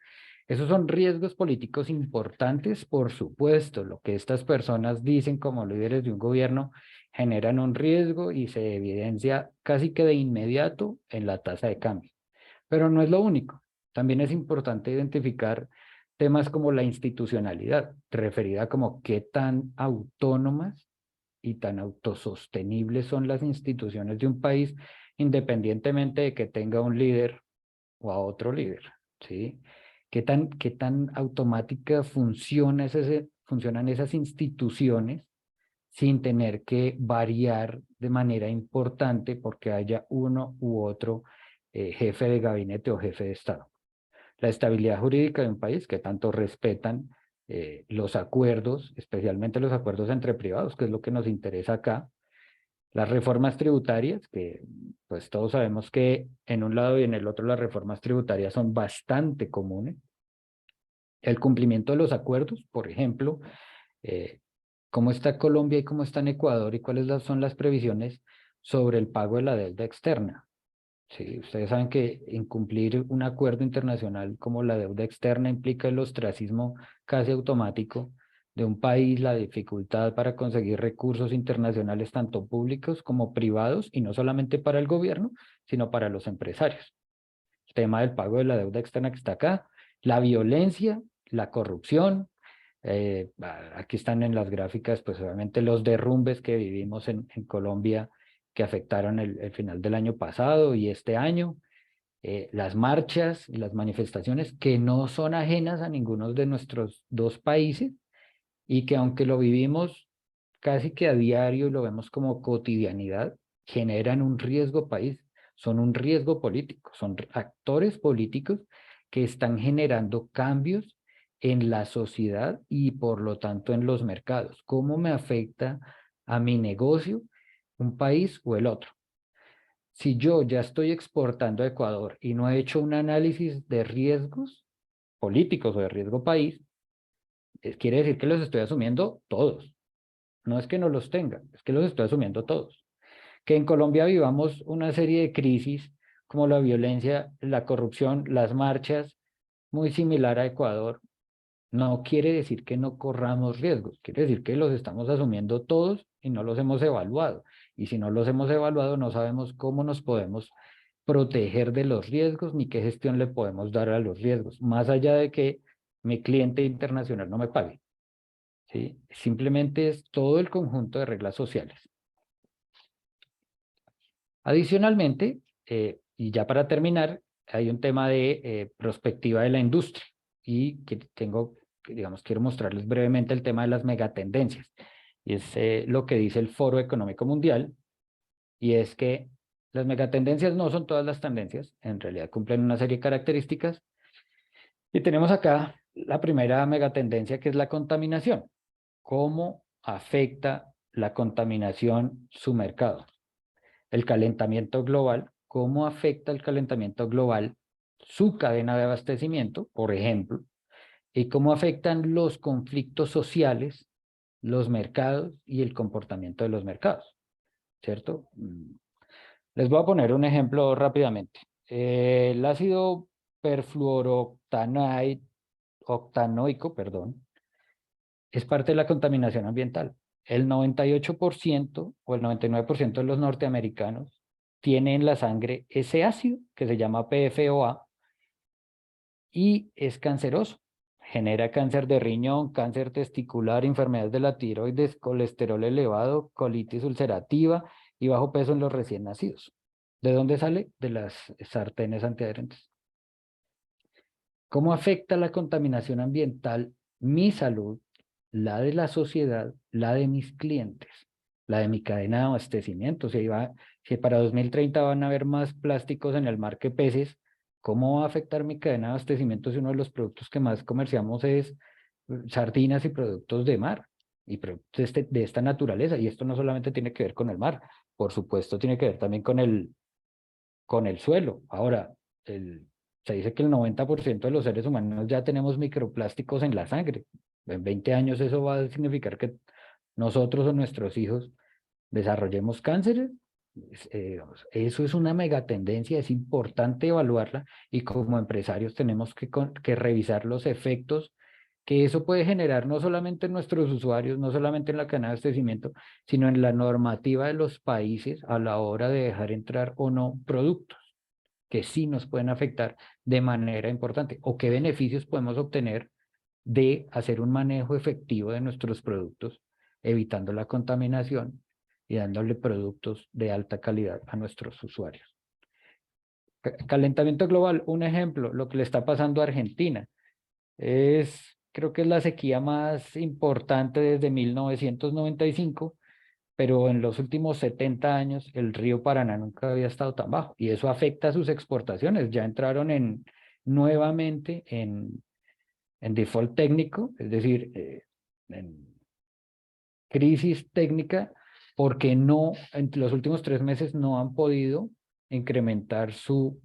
Esos son riesgos políticos importantes, por supuesto. Lo que estas personas dicen como líderes de un gobierno generan un riesgo y se evidencia casi que de inmediato en la tasa de cambio. Pero no es lo único. También es importante identificar temas como la institucionalidad, referida como qué tan autónomas y tan autosostenibles son las instituciones de un país, independientemente de que tenga un líder o a otro líder, ¿sí? Qué tan automática funcionan esas instituciones sin tener que variar de manera importante porque haya uno u otro jefe de gabinete o jefe de Estado. La estabilidad jurídica de un país, que tanto respetan los acuerdos, especialmente los acuerdos entre privados, que es lo que nos interesa acá, las reformas tributarias, que pues todos sabemos que en un lado y en el otro las reformas tributarias son bastante comunes, el cumplimiento de los acuerdos, por ejemplo, cómo está Colombia y cómo está en Ecuador y cuáles son las previsiones sobre el pago de la deuda externa. Sí, ustedes saben que incumplir un acuerdo internacional como la deuda externa implica el ostracismo casi automático de un país, la dificultad para conseguir recursos internacionales tanto públicos como privados, y no solamente para el gobierno, sino para los empresarios. El tema del pago de la deuda externa que está acá, la violencia, la corrupción, aquí están en las gráficas, pues obviamente los derrumbes que vivimos en Colombia que afectaron el final del año pasado y este año, las marchas y las manifestaciones que no son ajenas a ninguno de nuestros dos países y que aunque lo vivimos casi que a diario y lo vemos como cotidianidad, generan un riesgo país, son un riesgo político, son actores políticos que están generando cambios en la sociedad y por lo tanto en los mercados. ¿Cómo me afecta a mi negocio un país o el otro? Si yo ya estoy exportando a Ecuador y no he hecho un análisis de riesgos políticos o de riesgo país, quiere decir que los estoy asumiendo todos. No es que no los tenga, es que los estoy asumiendo todos. Que en Colombia vivamos una serie de crisis como la violencia, la corrupción, las marchas, muy similar a Ecuador, no quiere decir que no corramos riesgos, quiere decir que los estamos asumiendo todos y no los hemos evaluado. Y si no los hemos evaluado, no sabemos cómo nos podemos proteger de los riesgos ni qué gestión le podemos dar a los riesgos, más allá de que mi cliente internacional no me pague. ¿Sí? Simplemente es todo el conjunto de reglas sociales. Adicionalmente, y ya para terminar, hay un tema de prospectiva de la industria y que digamos, quiero mostrarles brevemente el tema de las megatendencias. Y es lo que dice el Foro Económico Mundial, y es que las megatendencias no son todas las tendencias, en realidad cumplen una serie de características. Y tenemos acá la primera megatendencia, que es la contaminación. ¿Cómo afecta la contaminación su mercado? El calentamiento global, ¿cómo afecta el calentamiento global su cadena de abastecimiento, por ejemplo? Y cómo afectan los conflictos sociales, los mercados y el comportamiento de los mercados, ¿cierto? Les voy a poner un ejemplo rápidamente. El ácido octanoico, perdón, es parte de la contaminación ambiental. El 98% o el 99% de los norteamericanos tiene en la sangre ese ácido que se llama PFOA y es canceroso. Genera cáncer de riñón, cáncer testicular, enfermedades de la tiroides, colesterol elevado, colitis ulcerativa y bajo peso en los recién nacidos. ¿De dónde sale? De las sartenes antiadherentes. ¿Cómo afecta la contaminación ambiental mi salud, la de la sociedad, la de mis clientes, la de mi cadena de abastecimiento? Si para 2030 van a haber más plásticos en el mar que peces, ¿cómo va a afectar mi cadena de abastecimiento si uno de los productos que más comerciamos es sardinas y productos de mar y productos de esta naturaleza? Y esto no solamente tiene que ver con el mar, por supuesto tiene que ver también con el suelo. Ahora, se dice que el 90% de los seres humanos ya tenemos microplásticos en la sangre. En 20 años eso va a significar que nosotros o nuestros hijos desarrollemos cánceres. Eso es una megatendencia, es importante evaluarla y como empresarios tenemos que revisar los efectos que eso puede generar no solamente en nuestros usuarios, no solamente en la cadena de abastecimiento, sino en la normativa de los países a la hora de dejar entrar o no productos que sí nos pueden afectar de manera importante o qué beneficios podemos obtener de hacer un manejo efectivo de nuestros productos, evitando la contaminación y dándole productos de alta calidad a nuestros usuarios. Calentamiento global, un ejemplo, lo que le está pasando a Argentina. Creo que es la sequía más importante desde 1995, pero en los últimos 70 años el río Paraná nunca había estado tan bajo y eso afecta a sus exportaciones. Ya entraron nuevamente en default técnico, es decir, en crisis técnica, porque no, en los últimos 3 meses no han podido incrementar su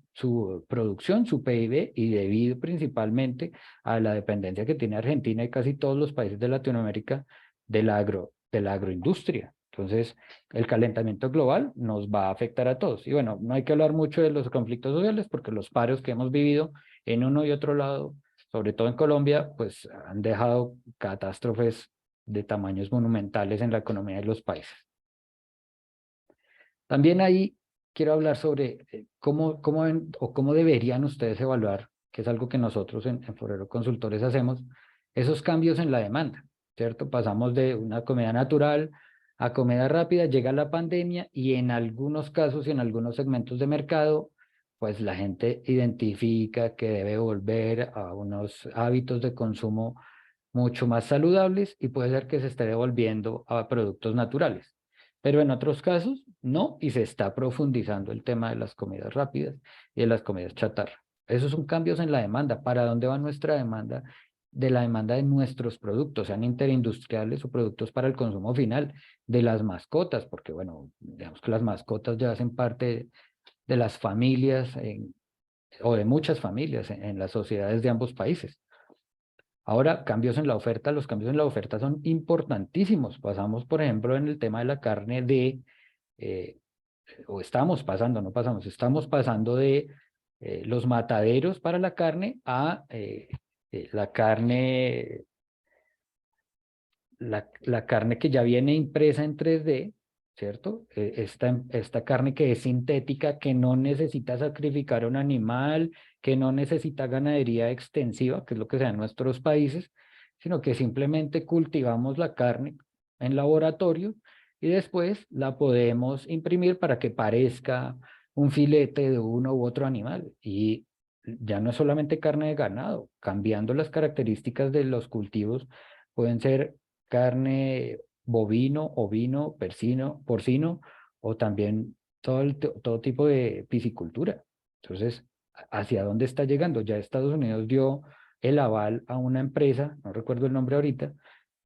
producción, su PIB, y debido principalmente a la dependencia que tiene Argentina y casi todos los países de Latinoamérica de la agroindustria. Entonces, el calentamiento global nos va a afectar a todos. Y bueno, no hay que hablar mucho de los conflictos sociales porque los paros que hemos vivido en uno y otro lado, sobre todo en Colombia, pues han dejado catástrofes de tamaños monumentales en la economía de los países. También ahí quiero hablar sobre cómo deberían ustedes evaluar, que es algo que nosotros en Forero Consultores hacemos, esos cambios en la demanda, ¿cierto? Pasamos de una comida natural a comida rápida, llega la pandemia y en algunos casos y en algunos segmentos de mercado, pues la gente identifica que debe volver a unos hábitos de consumo mucho más saludables y puede ser que se esté devolviendo a productos naturales. Pero en otros casos no, y se está profundizando el tema de las comidas rápidas y de las comidas chatarra. Esos son cambios en la demanda. ¿Para dónde va nuestra demanda? De la demanda de nuestros productos, sean interindustriales o productos para el consumo final, de las mascotas, porque bueno, digamos que las mascotas ya hacen parte de las familias o de muchas familias en las sociedades de ambos países. Ahora, cambios en la oferta, los cambios en la oferta son importantísimos. Pasamos, por ejemplo, en el tema de la carne eh, o estamos pasando, no pasamos, estamos pasando de los mataderos para la carne a la carne, la carne que ya viene impresa en 3D, ¿cierto? Esta carne que es sintética, que no necesita sacrificar a un animal, que no necesita ganadería extensiva, que es lo que se da en nuestros países, sino que simplemente cultivamos la carne en laboratorio y después la podemos imprimir para que parezca un filete de uno u otro animal. Y ya no es solamente carne de ganado, cambiando las características de los cultivos, pueden ser carne bovino, ovino, porcino, o también todo tipo de piscicultura. Entonces, ¿hacia dónde está llegando? Ya Estados Unidos dio el aval a una empresa, no recuerdo el nombre ahorita,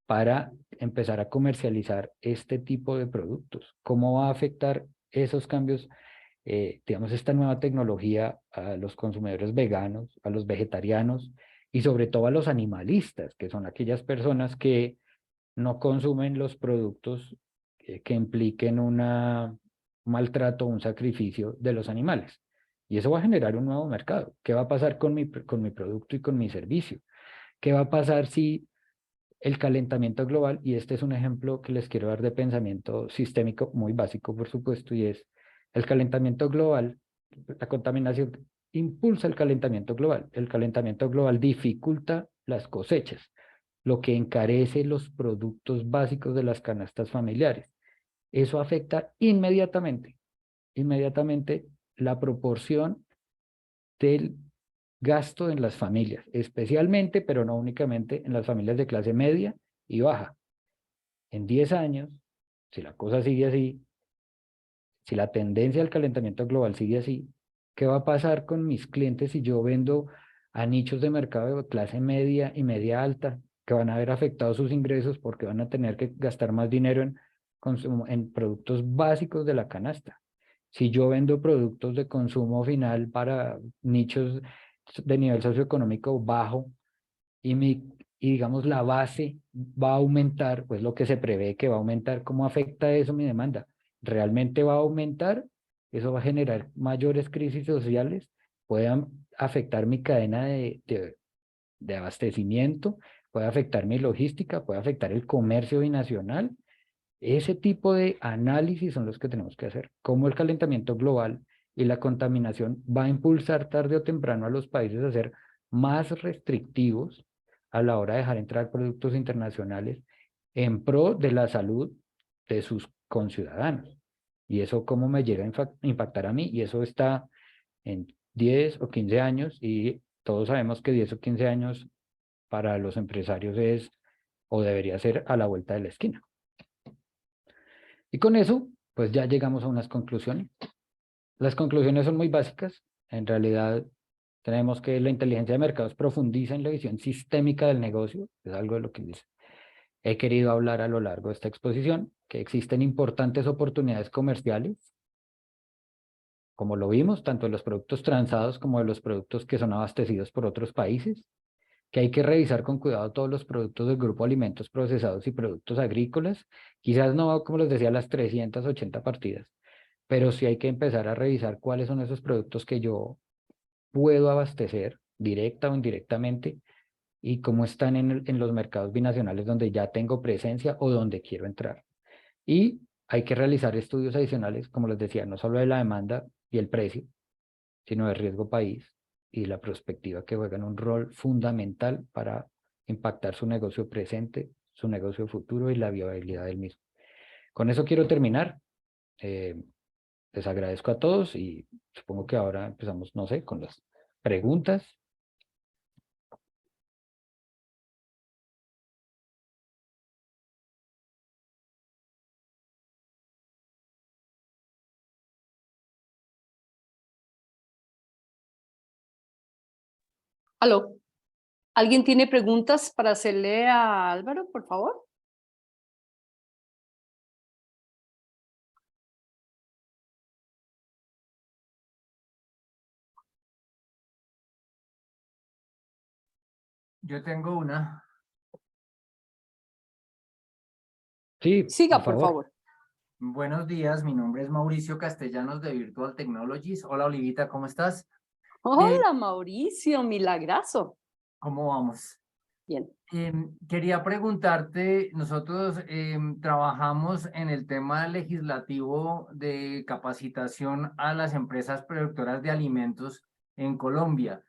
para empezar a comercializar este tipo de productos. ¿Cómo va a afectar esos cambios, digamos, esta nueva tecnología a los consumidores veganos, a los vegetarianos y sobre todo a los animalistas, que son aquellas personas que no consumen los productos que impliquen un maltrato o un sacrificio de los animales? Y eso va a generar un nuevo mercado. ¿Qué va a pasar con mi producto y con mi servicio? ¿Qué va a pasar si el calentamiento global, y este es un ejemplo que les quiero dar de pensamiento sistémico muy básico, por supuesto, y es el calentamiento global, la contaminación impulsa el calentamiento global. El calentamiento global dificulta las cosechas, lo que encarece los productos básicos de las canastas familiares. Eso afecta inmediatamente la proporción del gasto en las familias, especialmente, pero no únicamente, en las familias de clase media y baja. En 10 años, si la cosa sigue así, si la tendencia al calentamiento global sigue así, ¿qué va a pasar con mis clientes si yo vendo a nichos de mercado de clase media y media alta, que van a ver afectados sus ingresos porque van a tener que gastar más dinero en productos básicos de la canasta? Si yo vendo productos de consumo final para nichos de nivel socioeconómico bajo y digamos la base va a aumentar, pues lo que se prevé que va a aumentar, ¿cómo afecta eso mi demanda? ¿Realmente va a aumentar? Eso va a generar mayores crisis sociales, puedan afectar mi cadena de abastecimiento, puede afectar mi logística, puede afectar el comercio binacional. Ese tipo de análisis son los que tenemos que hacer. Cómo el calentamiento global y la contaminación va a impulsar tarde o temprano a los países a ser más restrictivos a la hora de dejar entrar productos internacionales en pro de la salud de sus conciudadanos. Y eso cómo me llega a impactar a mí. Y eso está en 10 o 15 años y todos sabemos que 10 o 15 años para los empresarios es o debería ser a la vuelta de la esquina. Y con eso, pues ya llegamos a unas conclusiones. Las conclusiones son muy básicas. En realidad, Tenemos que la inteligencia de mercados profundiza en la visión sistémica del negocio, es algo de lo que he querido hablar a lo largo de esta exposición, que existen importantes oportunidades comerciales, como lo vimos, tanto de los productos transados como de los productos que son abastecidos por otros países, que hay que revisar con cuidado todos los productos del grupo alimentos procesados y productos agrícolas, quizás no, como les decía, las 380 partidas, pero sí hay que empezar a revisar cuáles son esos productos que yo puedo abastecer directa o indirectamente y cómo están en los mercados binacionales donde ya tengo presencia o donde quiero entrar. Y hay que realizar estudios adicionales, como les decía, no solo de la demanda y el precio, sino de riesgo país y la prospectiva, que juegan un rol fundamental para impactar su negocio presente, su negocio futuro y la viabilidad del mismo. Con eso quiero terminar. Les agradezco a todos y supongo que ahora empezamos, no sé, con las preguntas. Aló, ¿alguien tiene preguntas para hacerle a Álvaro, por favor? Yo tengo una. Sí, Siga, por por favor. favor. Buenos días, mi nombre es Mauricio Castellanos de Virtual Technologies. Hola, Olivita, ¿cómo estás? Hola, Mauricio, milagrazo. ¿Cómo vamos? Bien. Quería preguntarte, nosotros trabajamos en el tema legislativo de capacitación a las empresas productoras de alimentos en Colombia.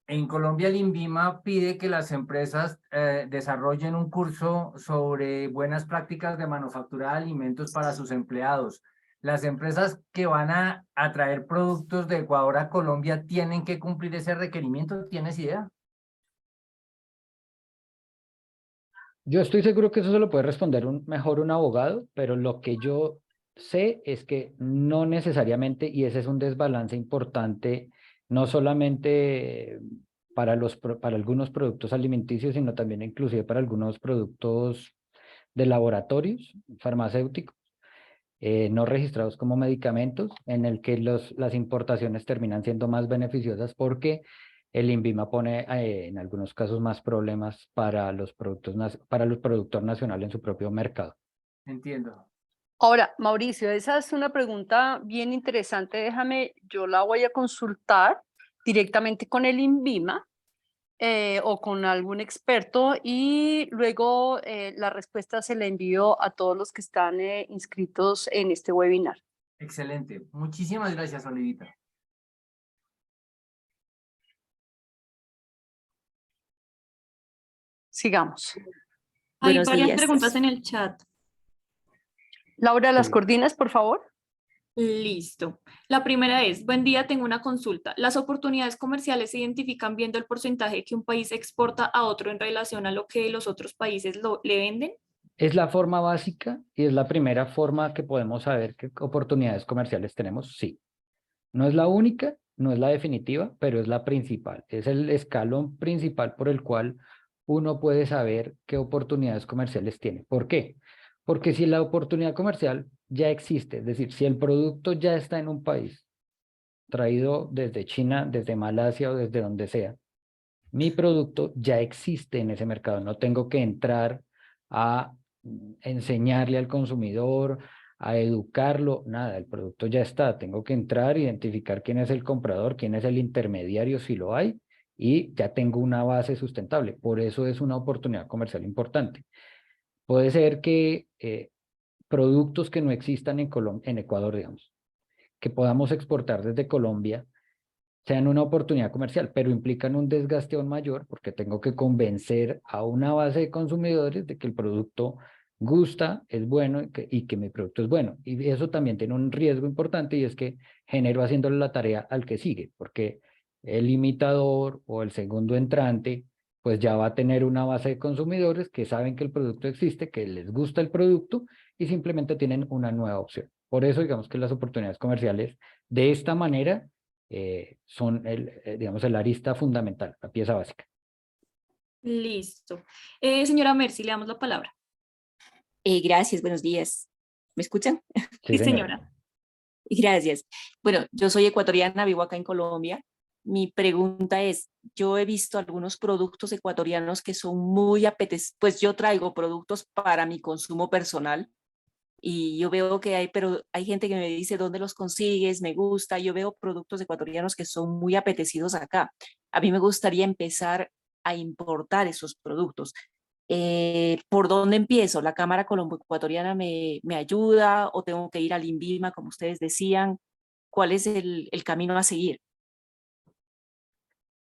En Colombia, el INVIMA pide que las empresas desarrollen un curso sobre buenas prácticas de manufactura de alimentos para sus empleados. Las empresas que van a traer productos de Ecuador a Colombia tienen que cumplir ese requerimiento. ¿Tienes idea? Yo estoy seguro que eso se lo puede responder mejor un abogado, pero lo que yo sé es que no necesariamente, y ese es un desbalance importante, no solamente para algunos productos alimenticios, sino también inclusive para algunos productos de laboratorios farmacéuticos, no registrados como medicamentos, en el que las importaciones terminan siendo más beneficiosas porque el INVIMA pone en algunos casos más problemas para los para el productor nacional en su propio mercado. Entiendo. Ahora, Mauricio, esa es una pregunta bien interesante. Déjame, yo la voy a consultar directamente con el INVIMA o con algún experto y luego la respuesta se la envío a todos los que están inscritos en este webinar. Excelente. Muchísimas gracias, Olivita. Sigamos. Hay Buenos varias días. preguntas en el chat. Laura, ¿las Sí. coordinas, por favor? Listo. La primera es, buen día, tengo una consulta. ¿Las oportunidades comerciales se identifican viendo el porcentaje que un país exporta a otro en relación a lo que los otros países le venden? Es la forma básica y es la primera forma que podemos saber qué oportunidades comerciales tenemos, sí. No es la única, no es la definitiva, pero es la principal. Es el escalón principal por el cual uno puede saber qué oportunidades comerciales tiene. ¿Por qué? Porque si la oportunidad comercial ya existe, es decir, si el producto ya está en un país, traído desde China, desde Malasia o desde donde sea, mi producto ya existe en ese mercado. No tengo que entrar a enseñarle al consumidor, a educarlo, nada, el producto ya está. Tengo que entrar, identificar quién es el comprador, quién es el intermediario, si lo hay, y ya tengo una base sustentable. Por eso es una oportunidad comercial importante. Puede ser que productos que no existan en Ecuador, digamos, que podamos exportar desde Colombia, sean una oportunidad comercial, pero implican un desgaste aún mayor porque tengo que convencer a una base de consumidores de que el producto gusta, es bueno y que mi producto es bueno. Y eso también tiene un riesgo importante y es que genero haciéndole la tarea al que sigue, porque el imitador o el segundo entrante pues ya va a tener una base de consumidores que saben que el producto existe, que les gusta el producto y simplemente tienen una nueva opción. Por eso digamos que las oportunidades comerciales de esta manera son digamos, el arista fundamental, la pieza básica. Listo. Señora Mercy, le damos la palabra. Gracias, buenos días. ¿Me escuchan? Sí, Sí, señora. Gracias. Bueno, yo soy ecuatoriana, vivo acá en Colombia. Mi pregunta es, yo he visto algunos productos ecuatorianos que son muy apetecibles, pues yo traigo productos para mi consumo personal y yo veo que pero hay gente que me dice, ¿dónde los consigues? Me gusta. Yo veo productos ecuatorianos que son muy apetecidos acá. A mí me gustaría empezar a importar esos productos. ¿Por dónde empiezo? ¿La Cámara Colombo-Ecuatoriana me ayuda o tengo que ir al INVIMA, como ustedes decían? ¿Cuál es el camino a seguir?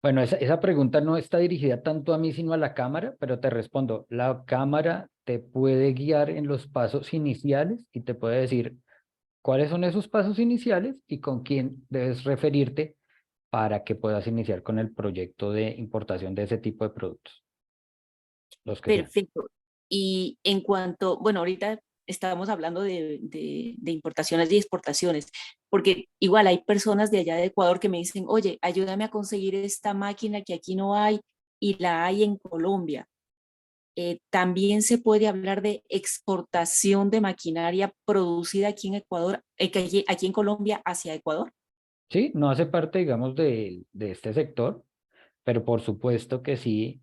Bueno, esa pregunta no está dirigida tanto a mí, sino a la cámara, pero te respondo, la cámara te puede guiar en los pasos iniciales y te puede decir cuáles son esos pasos iniciales y con quién debes referirte para que puedas iniciar con el proyecto de importación de ese tipo de productos, los que sean. Perfecto. Y en cuanto, bueno, ahorita estábamos hablando de importaciones y exportaciones, porque igual hay personas de allá de Ecuador que me dicen, oye, ayúdame a conseguir esta máquina que aquí no hay y la hay en Colombia. También se puede hablar de exportación de maquinaria producida aquí en Ecuador, aquí en Colombia hacia Ecuador. Sí, no hace parte, digamos, de este sector, pero por supuesto que sí,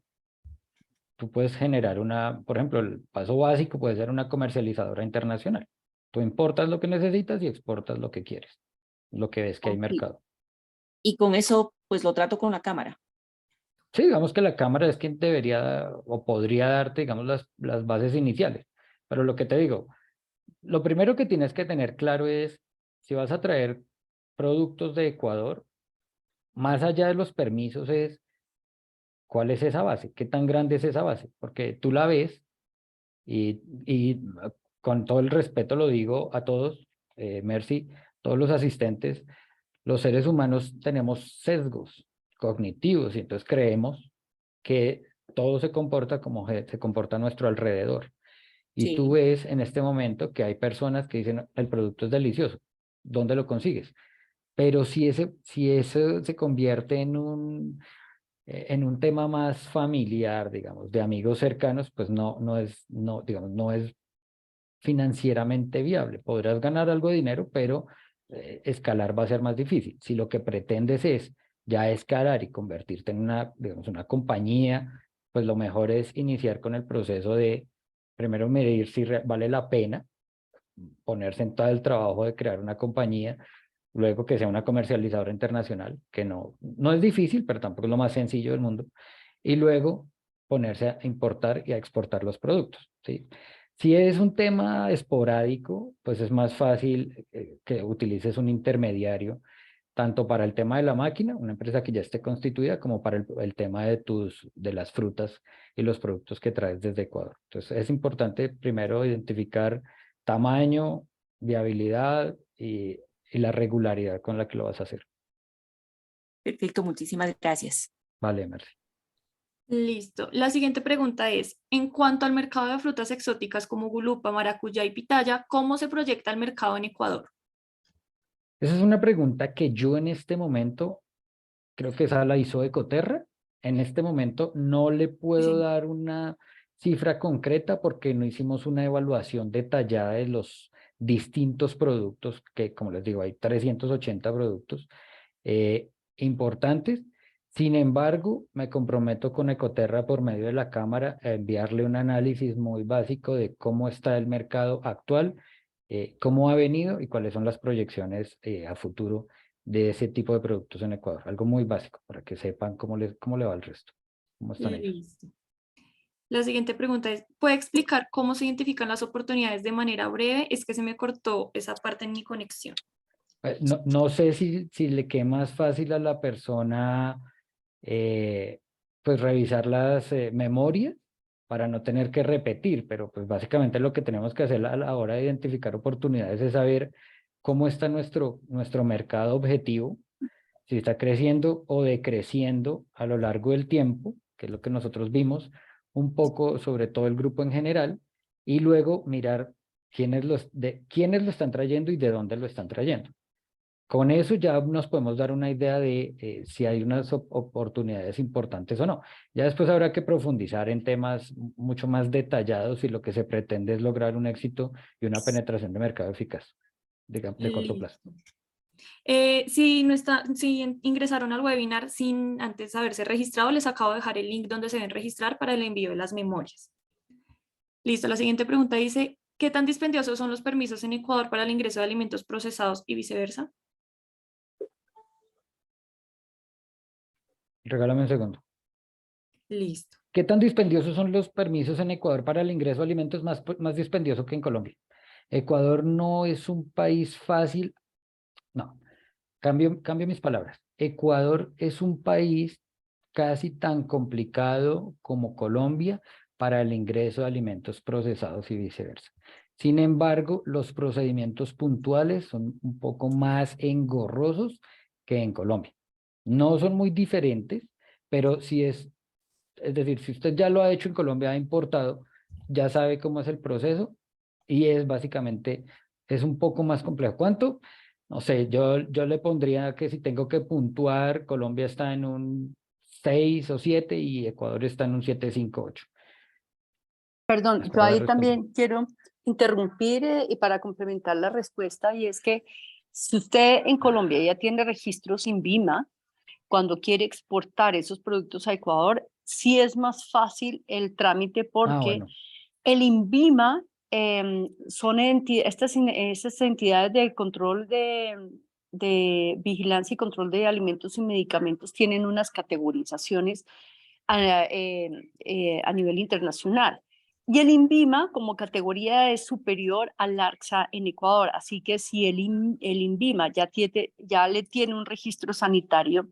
tú puedes generar por ejemplo, el paso básico puede ser una comercializadora internacional. Tú importas lo que necesitas y exportas lo que quieres, lo que ves que hay Ok. mercado. Y con eso, pues lo trato con la cámara. Sí, digamos que la cámara es quien debería o podría darte, digamos, las bases iniciales. Pero lo que te digo, lo primero que tienes que tener claro es, si vas a traer productos de Ecuador, más allá de los permisos es, ¿cuál es esa base? ¿Qué tan grande es esa base? Porque tú la ves y con todo el respeto lo digo a todos, Mercy, todos los asistentes, los seres humanos tenemos sesgos cognitivos y entonces creemos que todo se comporta como se comporta a nuestro alrededor. Y tú Sí. ves en este momento que hay personas que dicen, el producto es delicioso, ¿dónde lo consigues? Pero si eso se convierte en un tema más familiar, digamos, de amigos cercanos, pues digamos, no es financieramente viable. Podrás ganar algo de dinero, pero escalar va a ser más difícil. Si lo que pretendes es ya escalar y convertirte en digamos, una compañía, pues lo mejor es iniciar con el proceso de primero medir si vale la pena ponerse en todo el trabajo de crear una compañía, luego que sea una comercializadora internacional, que no es difícil, pero tampoco es lo más sencillo del mundo, y luego ponerse a importar y a exportar los productos, ¿sí? Si es un tema esporádico, pues es más fácil que utilices un intermediario, tanto para el tema de la máquina, una empresa que ya esté constituida, como para el tema de las frutas y los productos que traes desde Ecuador. Entonces es importante primero identificar tamaño, viabilidad y la regularidad con la que lo vas a hacer. Perfecto, muchísimas gracias. Vale, Mercy. Listo. La siguiente pregunta es, en cuanto al mercado de frutas exóticas como gulupa, maracuyá y pitaya, ¿cómo se proyecta el mercado en Ecuador? Esa es una pregunta que yo en este momento, creo que esa la hizo Ecoterra. En este momento no le puedo Sí. dar una cifra concreta porque no hicimos una evaluación detallada de los distintos productos, que como les digo, hay 380 productos importantes. Sin embargo, me comprometo con Ecoterra por medio de la Cámara a enviarle un análisis muy básico de cómo está el mercado actual, cómo ha venido y cuáles son las proyecciones a futuro de ese tipo de productos en Ecuador. Algo muy básico para que sepan cómo le va al resto, cómo están ellos. Listo. La siguiente pregunta es, ¿puede explicar cómo se identifican las oportunidades de manera breve? Es que se me cortó esa parte en mi conexión. No sé si le quede más fácil a la persona pues revisar las memorias para no tener que repetir, pero pues básicamente lo que tenemos que hacer a la hora de identificar oportunidades es saber cómo está nuestro mercado objetivo, si está creciendo o decreciendo a lo largo del tiempo, que es lo que nosotros vimos, un poco sobre todo el grupo en general, y luego mirar quiénes lo están trayendo y de dónde lo están trayendo. Con eso ya nos podemos dar una idea de si hay unas oportunidades importantes o no. Ya después habrá que profundizar en temas mucho más detallados si lo que se pretende es lograr un éxito y una penetración de mercado eficaz de corto plazo. Listo. Si ingresaron al webinar sin antes haberse registrado, les acabo de dejar el link donde se deben registrar para el envío de las memorias. Listo, la siguiente pregunta dice, ¿qué tan dispendiosos son los permisos en Ecuador para el ingreso de alimentos procesados y viceversa? Regálame un segundo. Listo. ¿Qué tan dispendiosos son los permisos en Ecuador para el ingreso de alimentos? Más dispendioso que en Colombia. Ecuador no es un país fácil. No, cambio mis palabras. Ecuador es un país casi tan complicado como Colombia para el ingreso de alimentos procesados y viceversa. Sin embargo, los procedimientos puntuales son un poco más engorrosos que en Colombia. No son muy diferentes, pero sí es decir, si usted ya lo ha hecho en Colombia, ha importado, ya sabe cómo es el proceso y es básicamente, es un poco más complejo. ¿Cuánto? No sé, yo le pondría que si tengo que puntuar, Colombia está en un 6 o 7 y Ecuador está en un 7, 5, 8. Perdón, yo Espero haber ahí respondido. también quiero interrumpir y para complementar la respuesta, y es que si usted en Colombia ya tiene registros INVIMA, cuando quiere exportar esos productos a Ecuador, sí es más fácil el trámite porque Bueno. el INVIMA son estas entidades de control de vigilancia y control de alimentos y medicamentos tienen unas categorizaciones a nivel internacional. Y el INVIMA como categoría es superior al ARCSA en Ecuador. Así que si el INVIMA ya le tiene un registro sanitario,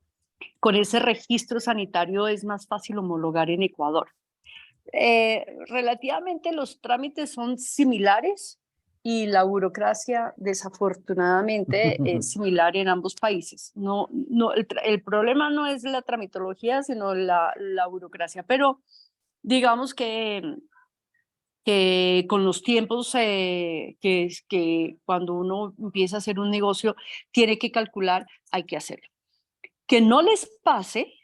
con ese registro sanitario es más fácil homologar en Ecuador. Relativamente los trámites son similares y la burocracia desafortunadamente es similar en ambos países. El problema no es la tramitología, sino la burocracia, pero digamos que con los tiempos que cuando uno empieza a hacer un negocio tiene que calcular, hay que hacerlo. Que no les pase,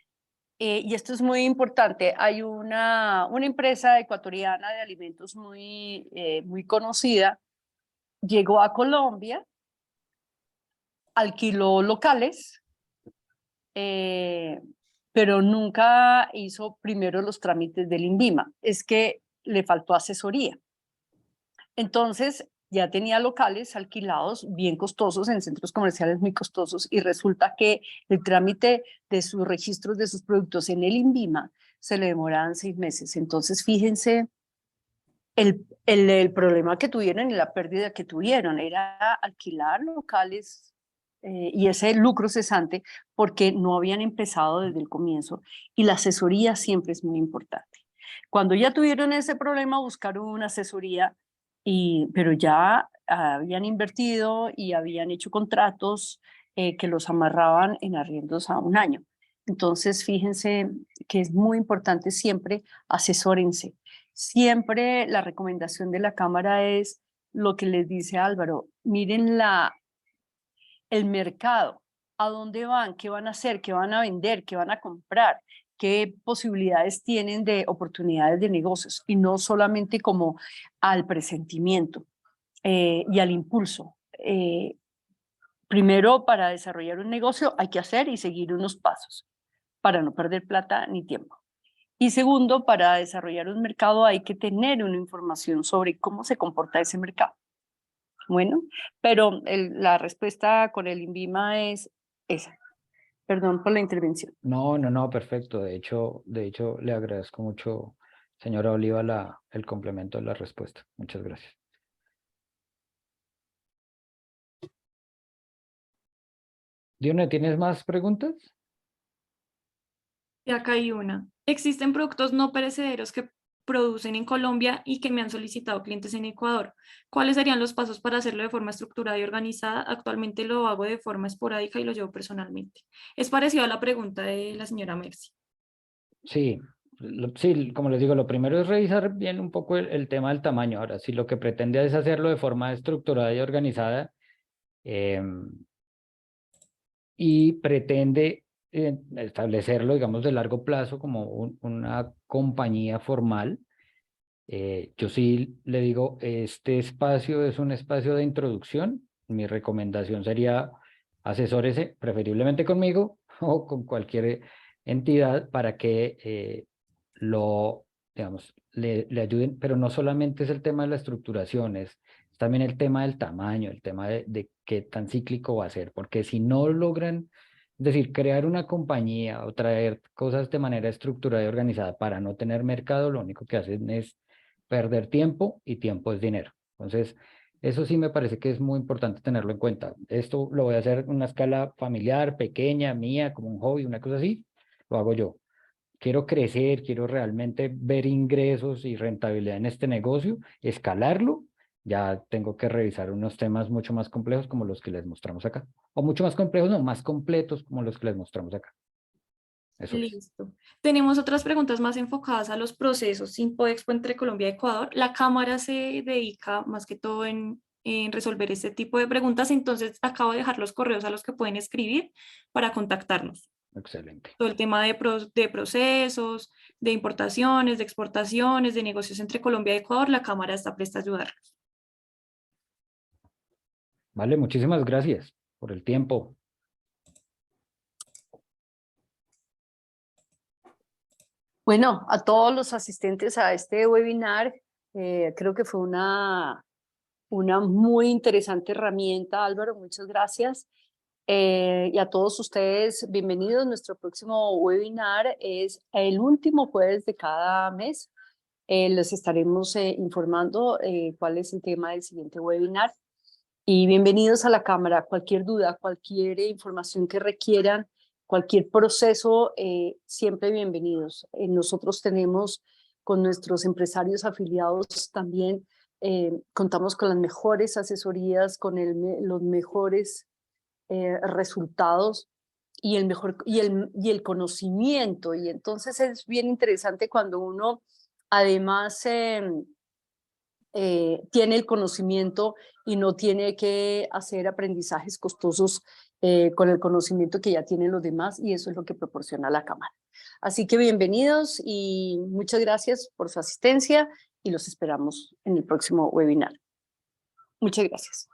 y esto es muy importante, hay una empresa ecuatoriana de alimentos muy conocida, llegó a Colombia, alquiló locales, pero nunca hizo primero los trámites del INVIMA. Es que le faltó asesoría. Entonces ya tenía locales alquilados bien costosos en centros comerciales muy costosos y resulta que el trámite de sus registros de sus productos en el INVIMA se le demoraban 6 meses. Entonces fíjense el problema que tuvieron y la pérdida que tuvieron era alquilar locales y ese lucro cesante porque no habían empezado desde el comienzo y la asesoría siempre es muy importante. Cuando ya tuvieron ese problema buscaron una asesoría pero ya habían invertido y habían hecho contratos que los amarraban en arriendos a 1 año. Entonces, fíjense que es muy importante siempre asesórense. Siempre la recomendación de la Cámara es lo que les dice Álvaro, miren el mercado, a dónde van, qué van a hacer, qué van a vender, qué van a comprar, qué posibilidades tienen de oportunidades de negocios y no solamente como al presentimiento y al impulso. Primero, para desarrollar un negocio hay que hacer y seguir unos pasos para no perder plata ni tiempo. Y segundo, para desarrollar un mercado hay que tener una información sobre cómo se comporta ese mercado. Bueno, pero la respuesta con el INVIMA es esa. Perdón por la intervención. No, perfecto. De hecho, le agradezco mucho, señora Oliva, el complemento de la respuesta. Muchas gracias. Dione, ¿tienes más preguntas? Y acá hay una. Existen productos no perecederos que producen en Colombia y que me han solicitado clientes en Ecuador. ¿Cuáles serían los pasos para hacerlo de forma estructurada y organizada? Actualmente lo hago de forma esporádica y lo llevo personalmente. Es parecido a la pregunta de la señora Mercy. Sí, sí, como les digo, lo primero es revisar bien un poco el tema del tamaño. Ahora, si lo que pretende es hacerlo de forma estructurada y organizada, y pretende establecerlo, digamos, de largo plazo como una compañía formal. Yo sí le digo, este espacio es un espacio de introducción. Mi recomendación sería asesórese preferiblemente conmigo o con cualquier entidad para que digamos, le ayuden, pero no solamente es el tema de la estructuración, es también el tema del tamaño, el tema de qué tan cíclico va a ser, porque si no logran, es decir, crear una compañía o traer cosas de manera estructurada y organizada para no tener mercado, lo único que hacen es perder tiempo y tiempo es dinero. Entonces, eso sí me parece que es muy importante tenerlo en cuenta. Esto lo voy a hacer en una escala familiar, pequeña, mía, como un hobby, una cosa así, lo hago yo. Quiero crecer, quiero realmente ver ingresos y rentabilidad en este negocio, escalarlo, ya tengo que revisar unos temas mucho más complejos como los que les mostramos acá. O mucho más complejos, no, más completos como los que les mostramos acá. Eso es. Listo. Tenemos otras preguntas más enfocadas a los procesos Simpoexpo entre Colombia y Ecuador. La Cámara se dedica más que todo en resolver este tipo de preguntas, entonces acabo de dejar los correos a los que pueden escribir para contactarnos. Excelente. Todo el tema de procesos, de importaciones, de exportaciones, de negocios entre Colombia y Ecuador, la Cámara está presta a ayudarnos. Vale, muchísimas gracias por el tiempo. Bueno, a todos los asistentes a este webinar, creo que fue una muy interesante herramienta, Álvaro, muchas gracias. Y a todos ustedes, bienvenidos. Nuestro próximo webinar es el último jueves de cada mes. Les estaremos informando cuál es el tema del siguiente webinar. Y bienvenidos a la Cámara. Cualquier duda, cualquier información que requieran, cualquier proceso, siempre bienvenidos. Nosotros tenemos con nuestros empresarios afiliados también, contamos con las mejores asesorías, con los mejores resultados y el conocimiento. Y entonces es bien interesante cuando uno además tiene el conocimiento y no tiene que hacer aprendizajes costosos con el conocimiento que ya tienen los demás, y eso es lo que proporciona la Cámara. Así que bienvenidos y muchas gracias por su asistencia y los esperamos en el próximo webinar. Muchas gracias.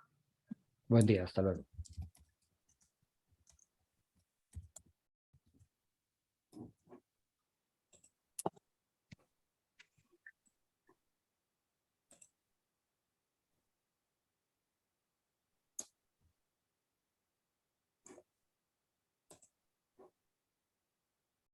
Buen día, hasta luego.